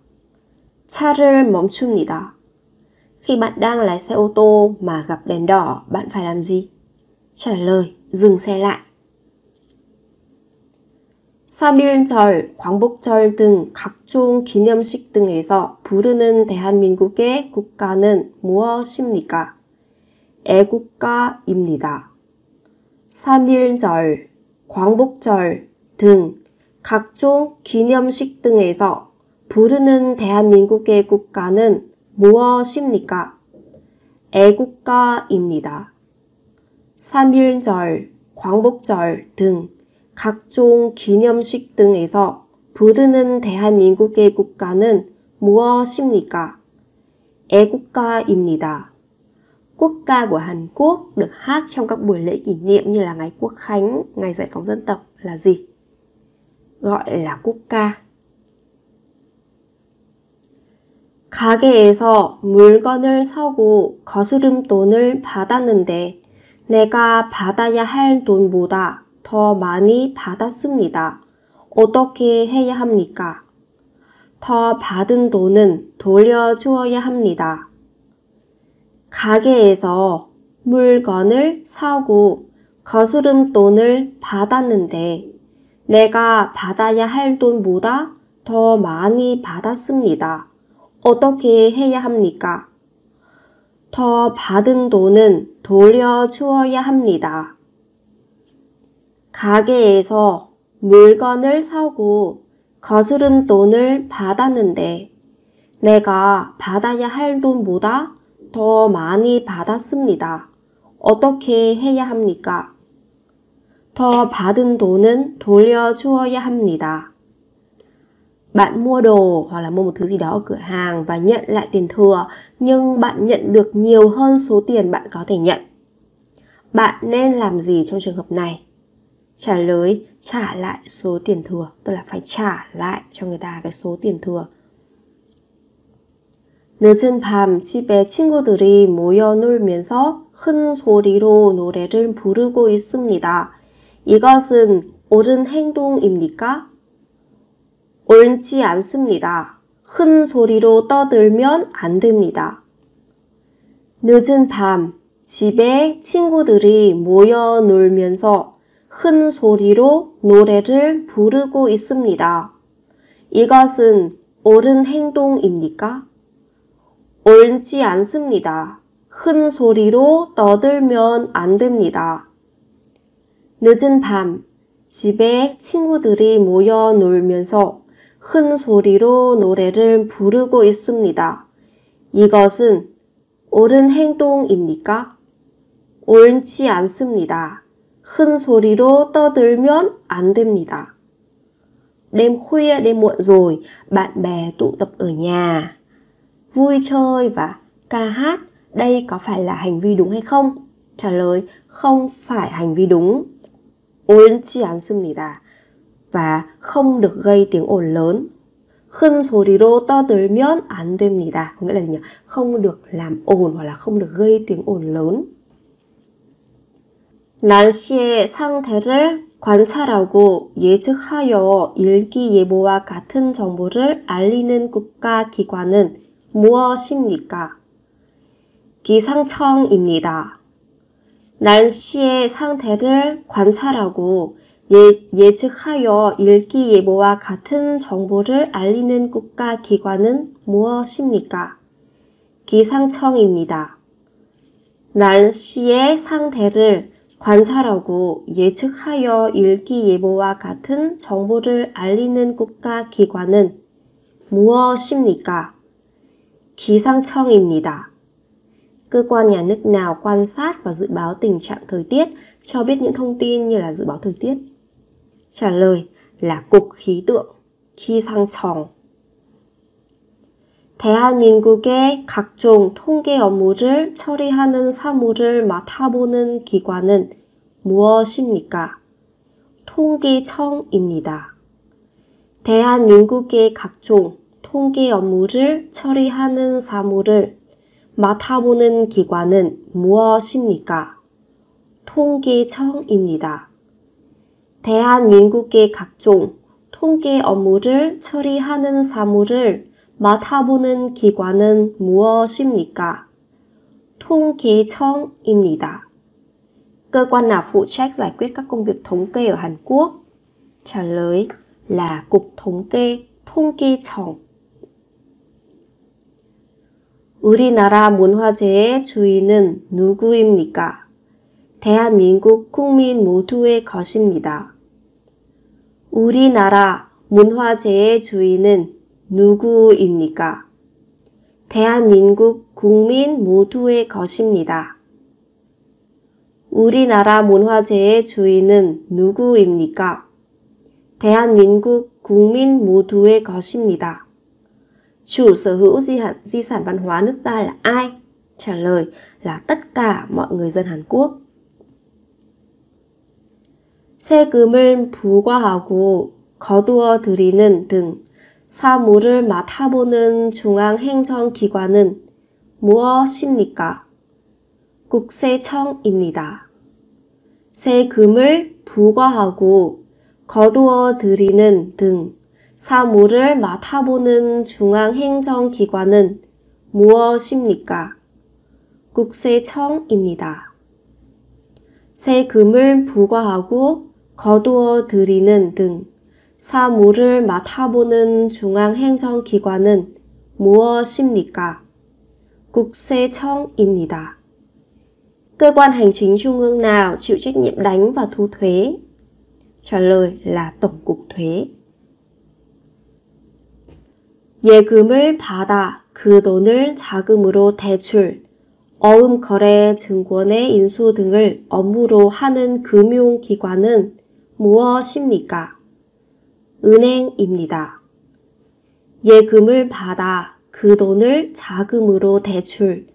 차를 멈춥니다. Khi bạn đang lái xe ô tô mà gặp đèn đỏ, bạn phải làm gì? Trả lời, dừng xe lại. 3.1절, 광복절 등 각종 기념식 등에서 부르는 대한민국의 국가는 무엇입니까? 애국가입니다. 3.1절, 광복절 등 각종 기념식 등에서 부르는 대한민국의 국가는 무엇입니까? 애국가입니다. 3.1절, 광복절 등 각종 기념식 등에서 부르는 대한민국의 국가는 무엇입니까? 애국가입니다. Quốc ca của Hàn Quốc được hát trong các buổi lễ kỷ niệm như là ngày Quốc khánh, ngày giải phóng dân tộc là gì? Gọi là quốc ca. 가게에서 물건을 사고 거스름돈을 받았는데 내가 받아야 할 돈보다 더 많이 받았습니다. 어떻게 해야 합니까? 더 받은 돈은 돌려주어야 합니다. 가게에서 물건을 사고 거스름돈을 받았는데 내가 받아야 할 돈보다 더 많이 받았습니다. 어떻게 해야 합니까? 더 받은 돈은 돌려주어야 합니다. 가게에서 물건을 사고 거스름돈을 받았는데 내가 받아야 할 돈보다 더 많이 받았습니다. 어떻게 해야 합니까? 더 받은 돈은 돌려주어야 합니다. Bạn mua đồ hoặc là mua một thứ gì đó ở cửa hàng và nhận lại tiền thừa, nhưng bạn nhận được nhiều hơn số tiền bạn có thể nhận. Bạn nên làm gì trong trường hợp này? Trả lời, trả lại số tiền thừa, tức là phải trả lại cho người ta cái số tiền thừa. 늦은 밤 집에 친구들이 모여 놀면서 큰 소리로 노래를 부르고 있습니다. 이것은 옳은 행동입니까? 옳지 않습니다. 큰 소리로 떠들면 안 됩니다. 늦은 밤 집에 친구들이 모여 놀면서 큰 소리로 노래를 부르고 있습니다. 이것은 옳은 행동입니까? 옳지 않습니다. 큰 소리로 떠들면 안 됩니다. 늦은 밤 집에 친구들이 모여 놀면서 큰 소리로 노래를 부르고 있습니다. 이것은 옳은 행동입니까? 옳지 않습니다. 큰 소리로 떠들면 안 됩니다. Đêm khuya, đêm muộn rồi, bạn bè tụ tập ở nhà. Vui chơi và ca hát, đây có phải là hành vi đúng hay không? Trả lời, không phải hành vi đúng. 옳지 않습니다. Và không được gây tiếng ồn lớn. 큰 소리로 떠들면 안 됩니다. Có nghĩa là gì nhỉ? Không được làm ồn hoặc là không được gây tiếng ồn lớn. 날씨의 상태를 관찰하고 예측하여 일기예보와 같은 정보를 알리는 국가기관은 무엇입니까? 기상청입니다. 날씨의 상태를 관찰하고 예측하여 일기예보와 같은 정보를 알리는 국가기관은 무엇입니까? 기상청입니다. 날씨의 상태를 관찰하고 예측하여 일기예보와 같은 정보를 알리는 국가기관은 무엇입니까? 기상청입니다. Cơ quan nhà nước nào quan sát và dự báo tình trạng thời tiết, cho biết những thông tin như là dự báo thời tiết? Trả lời là Cục Khí tượng, 기상청. 대한민국의 각종 통계 업무를 처리하는 사무를 맡아보는 기관은 무엇입니까? 통계청입니다. 대한민국의 각종 통계 업무를 처리하는 사무를 맡아보는 기관은 무엇입니까? 통계청입니다. 대한민국의 각종 통계 업무를 처리하는 사무를 맡아보는 기관은 무엇입니까? 통계청입니다. Cơ quan nào phụ trách giải quyết các công việc thống kê ở Hàn Quốc? Trả lời là Cục Thống kê, 통계청. 우리나라 문화재의 주인은 누구입니까? 대한민국 국민 모두의 것입니다. 우리나라 문화재의 주인은 누구입니까? 대한민국 국민 모두의 것입니다. 우리나라 문화재의 주인은 누구입니까? 대한민국 국민 모두의 것입니다. Chủ sở hữu di sản văn hóa nước ta là ai? Trả lời là tất cả mọi người dân Hàn Quốc. 세금을 부과하고 거두어 들이는 등 사무를 맡아보는 중앙행정기관은 무엇입니까? 국세청입니다. 세금을 부과하고 거두어 들이는 등 사무를 맡아보는 중앙행정기관은 무엇입니까? 국세청입니다. 세금을 부과하고 거두어 들이는 등 사무를 맡아보는 중앙행정기관은 무엇입니까? 국세청입니다. Cơ quan hành chính trung ương nào chịu trách nhiệm đánh và thu thuế? Trả lời là Tổng cục Thuế. 예금을 받아 그 돈을 자금으로 대출, 어음 거래 증권의 인수 등을 업무로 하는 금융기관은 무엇입니까? 은행입니다. 예금을 받아 그 돈을 자금으로 대출,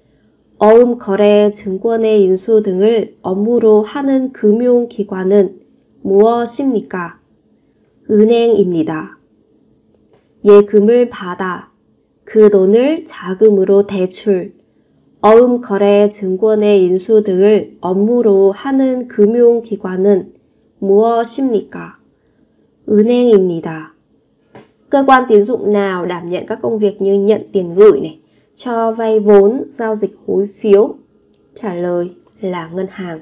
어음 거래 증권의 인수 등을 업무로 하는 금융기관은 무엇입니까? 은행입니다. 예금을 받아 그 돈을 자금으로 대출, 어음 거래 증권의 인수 등을 업무로 하는 금융기관은 무엇입니까? 은행입니다. Cơ quan tín dụng nào đảm nhận các công việc như nhận tiền gửi này, cho vay vốn, giao dịch hối phiếu? Trả lời là ngân hàng.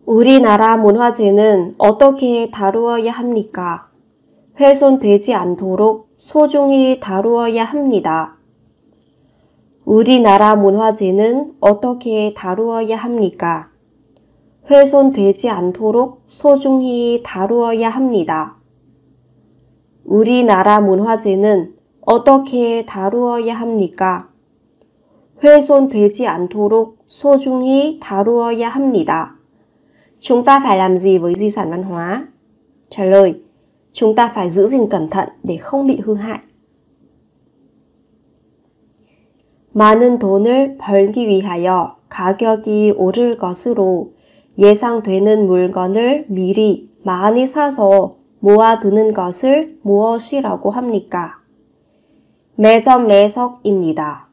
우리나라 문화재는 어떻게 다루어야 합니까? 훼손되지 않도록 소중히 다루어야 합니다. 우리나라 문화재는 어떻게 다루어야 합니까? 훼손되지 않도록 소중히 다루어야 합니다. 우리나라 문화재는 어떻게 다루어야 합니까? 훼손되지 않도록 소중히 다루어야 합니다. Chúng ta phải làm gì với di sản văn hóa? Trả lời, chúng ta phải giữ gìn cẩn thận để không bị hư hại. 많은 돈을 벌기 위하여 가격이 오를 것으로 예상되는 물건을 미리 많이 사서 모아두는 것을 무엇이라고 합니까? 매점 매석입니다.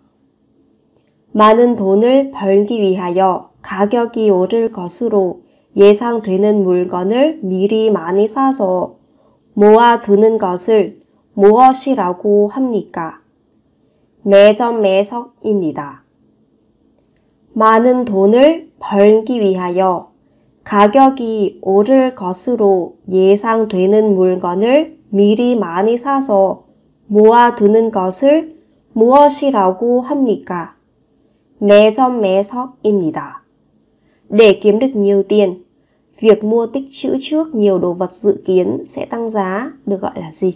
많은 돈을 벌기 위하여 가격이 오를 것으로 예상되는 물건을 미리 많이 사서 모아두는 것을 무엇이라고 합니까? 매점 매석입니다. 많은 돈을 벌기 위하여 가격이 오를 것으로 예상되는 물건을 미리 많이 사서 모아두는 것을 무엇이라고 합니까? 매점 매석입니다. Để kiếm được nhiều tiền, việc mua tích trữ trước nhiều đồ vật dự kiến sẽ tăng giá được gọi là gì?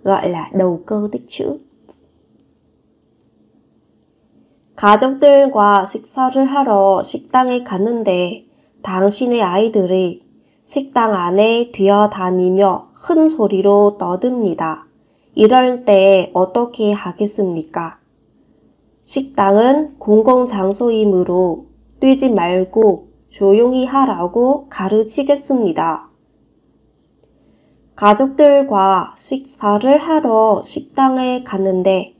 Gọi là đầu cơ tích trữ. 가족들과 식사를 하러 식당에 갔는데 당신의 아이들이 식당 안에 뛰어다니며 큰 소리로 떠듭니다. 이럴 때 어떻게 하겠습니까? 식당은 공공장소이므로 뛰지 말고 조용히 하라고 가르치겠습니다. 가족들과 식사를 하러 식당에 갔는데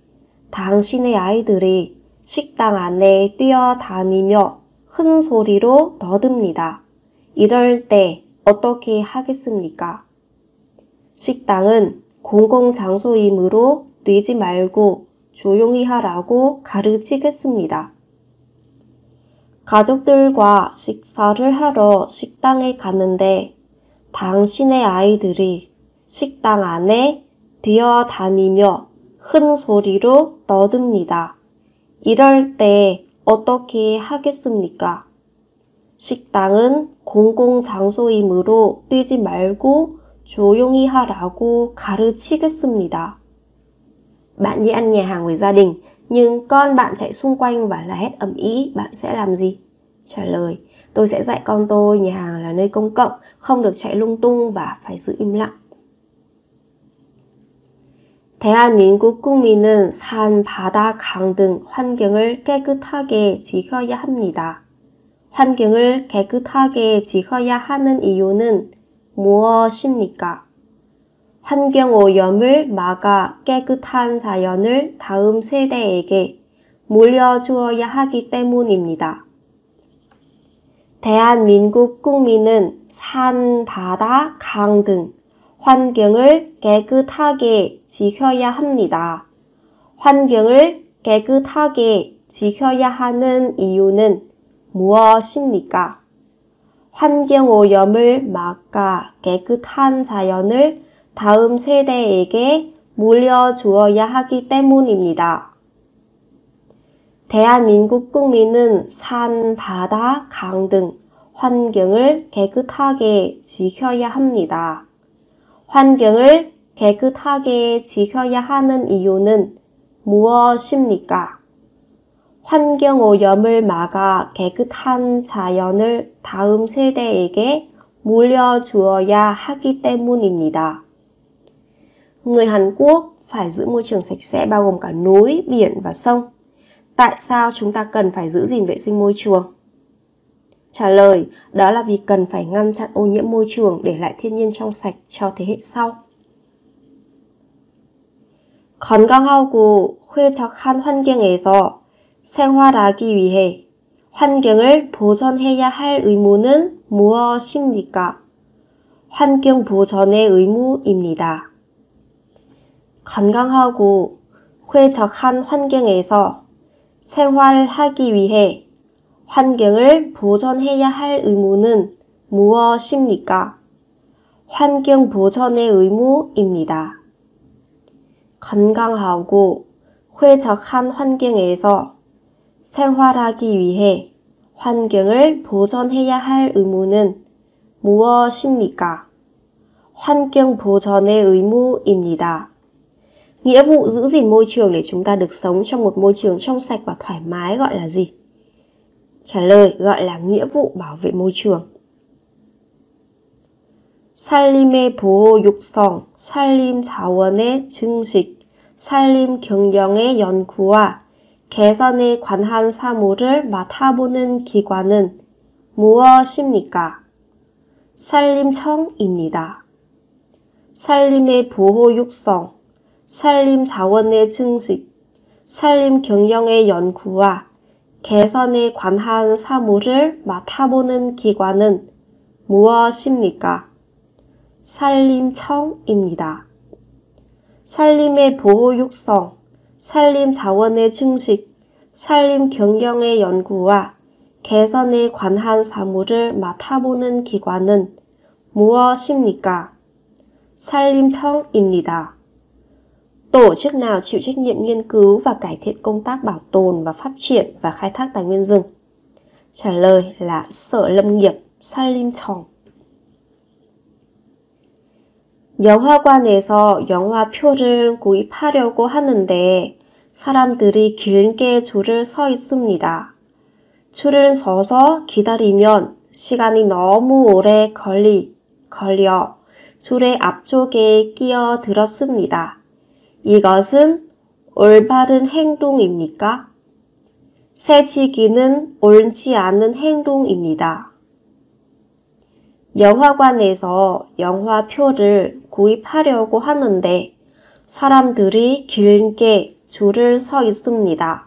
당신의 아이들이 식당 안에 뛰어다니며 큰 소리로 떠듭니다. 이럴 때 어떻게 하겠습니까? 식당은 공공장소이므로 뛰지 말고 조용히 하라고 가르치겠습니다. 가족들과 식사를 하러 식당에 갔는데 당신의 아이들이 식당 안에 뛰어다니며 큰 소리로 떠듭니다. 이럴 때 어떻게 하겠습니까? 식당은 공공장소이므로 뛰지 말고 조용히 하라고 가르치겠습니다. Bạn đi ăn nhà hàng với gia đình, nhưng con bạn chạy xung quanh và la hét ầm ĩ, bạn sẽ làm gì? Trả lời, tôi sẽ dạy con tôi nhà hàng là nơi công cộng, không được chạy lung tung và phải giữ im lặng. 대한민국 국민은 산, 바다, 강 등 환경을 깨끗하게 지켜야 합니다. 환경을 깨끗하게 지켜야 하는 이유는 무엇입니까? 환경오염을 막아 깨끗한 자연을 다음 세대에게 물려주어야 하기 때문입니다. 대한민국 국민은 산, 바다, 강 등 환경을 깨끗하게 지켜야 합니다. 환경을 깨끗하게 지켜야 하는 이유는 무엇입니까? 환경오염을 막아 깨끗한 자연을 다음 세대에게 물려주어야 하기 때문입니다. 대한민국 국민은 산, 바다, 강 등 환경을 깨끗하게 지켜야 합니다. 환경을 깨끗하게 지켜야 하는 이유는 무엇입니까? 환경오염을 막아 깨끗한 자연을 다음 세대에게 물려주어야 하기 때문입니다. Người Hàn Quốc phải giữ môi trường sạch sẽ bao gồm cả núi, biển và sông. Tại sao chúng ta cần phải giữ gìn vệ sinh môi trường? Trả lời, đó là vì cần phải ngăn chặn ô nhiễm môi trường để lại thiên nhiên trong sạch cho thế hệ sau. 건강하고 쾌적한 환경에서 생활하기 위해 환경을 보존해야 할 의무는 무엇입니까? 환경 보존의 의무입니다. 건강하고 쾌적한 환경에서 생활하기 위해 환경을 보존해야 할 의무는 무엇입니까? 환경 보존의 의무입니다. 건강하고 쾌적한 환경에서 생활하기 위해 환경을 보존해야 할 의무는 무엇입니까? 환경 보존의 의무입니다. Nghĩa vụ giữ gìn môi trường để chúng ta được sống trong một môi trường trong sạch và thoải mái gọi là gì? Trả lời gọi là nghĩa vụ bảo vệ môi trường. 산림의 보호 육성, 산림 자원의 증식, 산림 경영의 연구와 개선에 관한 사무를 맡아보는 기관은 무엇입니까? 산림청입니다. 산림의 보호 육성, 산림 자원의 증식, 산림 경영의 연구와 개선에 관한 사무를 맡아보는 기관은 무엇입니까? 산림청입니다. 산림의 보호 육성, 산림 자원의 증식, 산림 경영의 연구와 개선에 관한 사무를 맡아보는 기관은 무엇입니까? 산림청입니다. Tổ chức nào chịu trách nhiệm nghiên cứu và cải thiện công tác bảo tồn và phát triển và khai thác tài nguyên rừng? Trả lời là Sở Lâm nghiệp, 산림청. 영화관에서 영화표를 구입하려고 하는데 사람들이 길게 줄을 서 있습니다. 줄을 서서 기다리면 시간이 너무 오래 걸려 줄의 앞쪽에 끼어들었습니다. 이것은 올바른 행동입니까? 새치기는 옳지 않은 행동입니다. 영화관에서 영화표를 구입하려고 하는데 사람들이 길게 줄을 서 있습니다.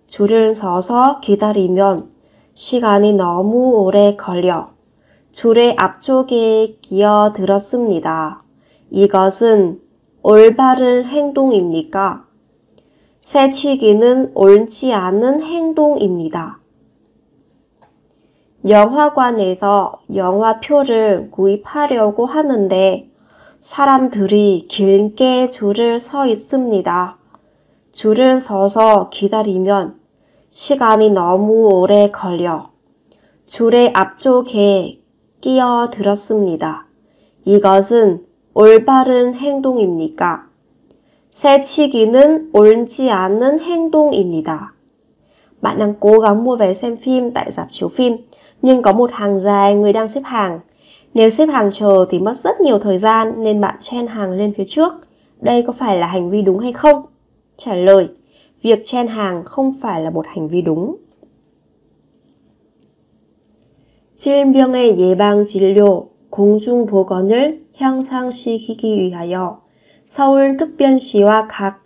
줄을 서서 기다리면 시간이 너무 오래 걸려 줄의 앞쪽에 끼어들었습니다. 이것은 올바른 행동입니까? 새치기는 옳지 않은 행동입니다. 영화관에서 영화표를 구입하려고 하는데 사람들이 길게 줄을 서 있습니다. 줄을 서서 기다리면 시간이 너무 오래 걸려 줄의 앞쪽에 끼어들었습니다. 이것은 올바른 행동입니까? 새치기는 옳지 않은 행동입니다. Bạn đang cố gắng mua vé xem phim tại rạp chiếu phim, nhưng có một hàng dài người đang xếp hàng. Nếu xếp hàng chờ thì mất rất nhiều thời gian nên bạn chen hàng lên phía trước. Đây có phải là hành vi đúng hay không? Trả lời, việc chen hàng không phải là một hành vi đúng. 질병의 예방 진료, 공중보건을 향상시키기 위하여 서울특별시와 각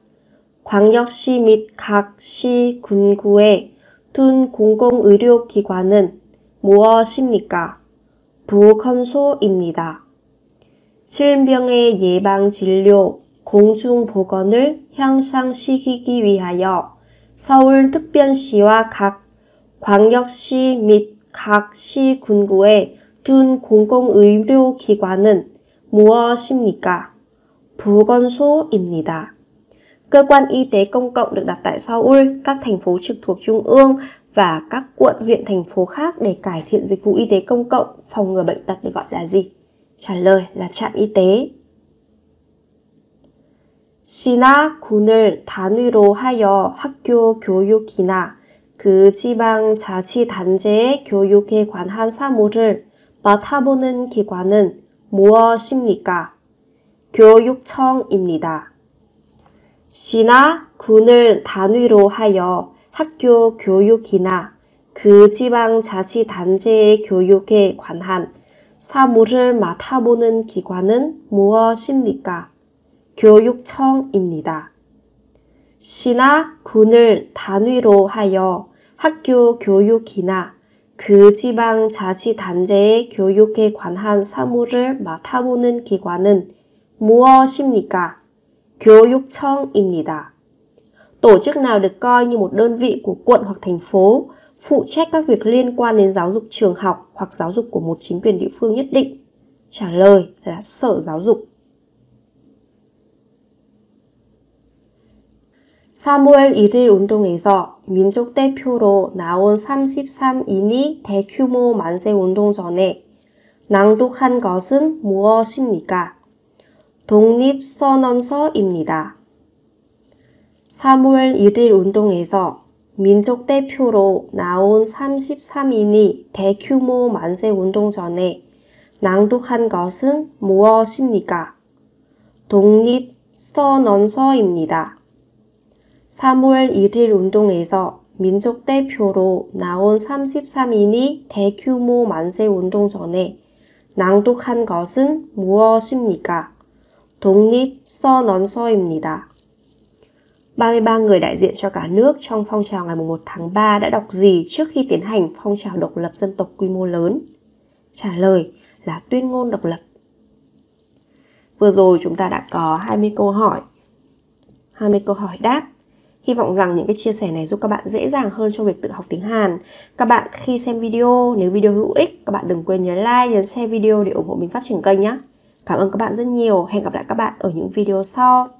광역시 및 각 시, 군구에 둔 공공의료기관은 무엇입니까? 보건소입니다. 질병의 예방 진료, 공중보건을 향상시키기 위하여 서울특별시와 각 광역시 및 각 시, 군구에 둔 공공의료기관은 무엇입니까? 보건소입니다. Cơ quan y tế công cộng được đặt tại Seoul, các thành phố trực thuộc trung ương và các quận, huyện, thành phố khác để cải thiện dịch vụ y tế công cộng, phòng ngừa bệnh tật được gọi là gì? Trả lời là trạm y tế. 시나 군을 단위로 하여 학교 교육이나 그 지방 자치단체의 교육에 관한 사무를 맡아보는 기관은 무엇입니까? 교육청입니다. 시나 군을 단위로 하여 학교 교육이나 그 지방 자치단체의 교육에 관한 사무를 맡아보는 기관은 무엇입니까? 교육청입니다. 시나 군을 단위로 하여 학교 교육이나 그 지방 자치단체의 교육에 관한 사무를 맡아보는 기관은 무엇입니까? 교육청입니다. Tổ chức nào được coi như một đơn vị của quận hoặc thành phố, phụ trách các việc liên quan đến giáo dục trường học hoặc giáo dục của một chính quyền địa phương nhất định? Trả lời là Sở Giáo dục. (3월 1일) 운동에서 민족 대표로 나온 33인이 대규모 만세 운동 전에 낭독한 것은 무엇입니까? 독립선언서입니다. (3월 1일) 운동에서 민족 대표로 나온 33인이 대규모 만세 운동 전에 낭독한 것은 무엇입니까? 독립선언서입니다. 3월 1일 운동에서 민족 대표로 나온 33인이 대규모 만세 운동 전에 낭독한 것은 무엇입니까? 독립선언서입니다. 33 người đại diện cho cả nước trong phong trào ngày 1 tháng 3 đã đọc gì trước khi tiến hành phong trào độc lập dân tộc quy mô lớn? Trả lời là tuyên ngôn độc lập. Vừa rồi chúng ta đã có 20 câu hỏi đáp. Hy vọng rằng những cái chia sẻ này giúp các bạn dễ dàng hơn trong việc tự học tiếng Hàn. Các bạn khi xem video, nếu video hữu ích, các bạn đừng quên nhấn like, nhấn share video để ủng hộ mình phát triển kênh nhé. Cảm ơn các bạn rất nhiều. Hẹn gặp lại các bạn ở những video sau.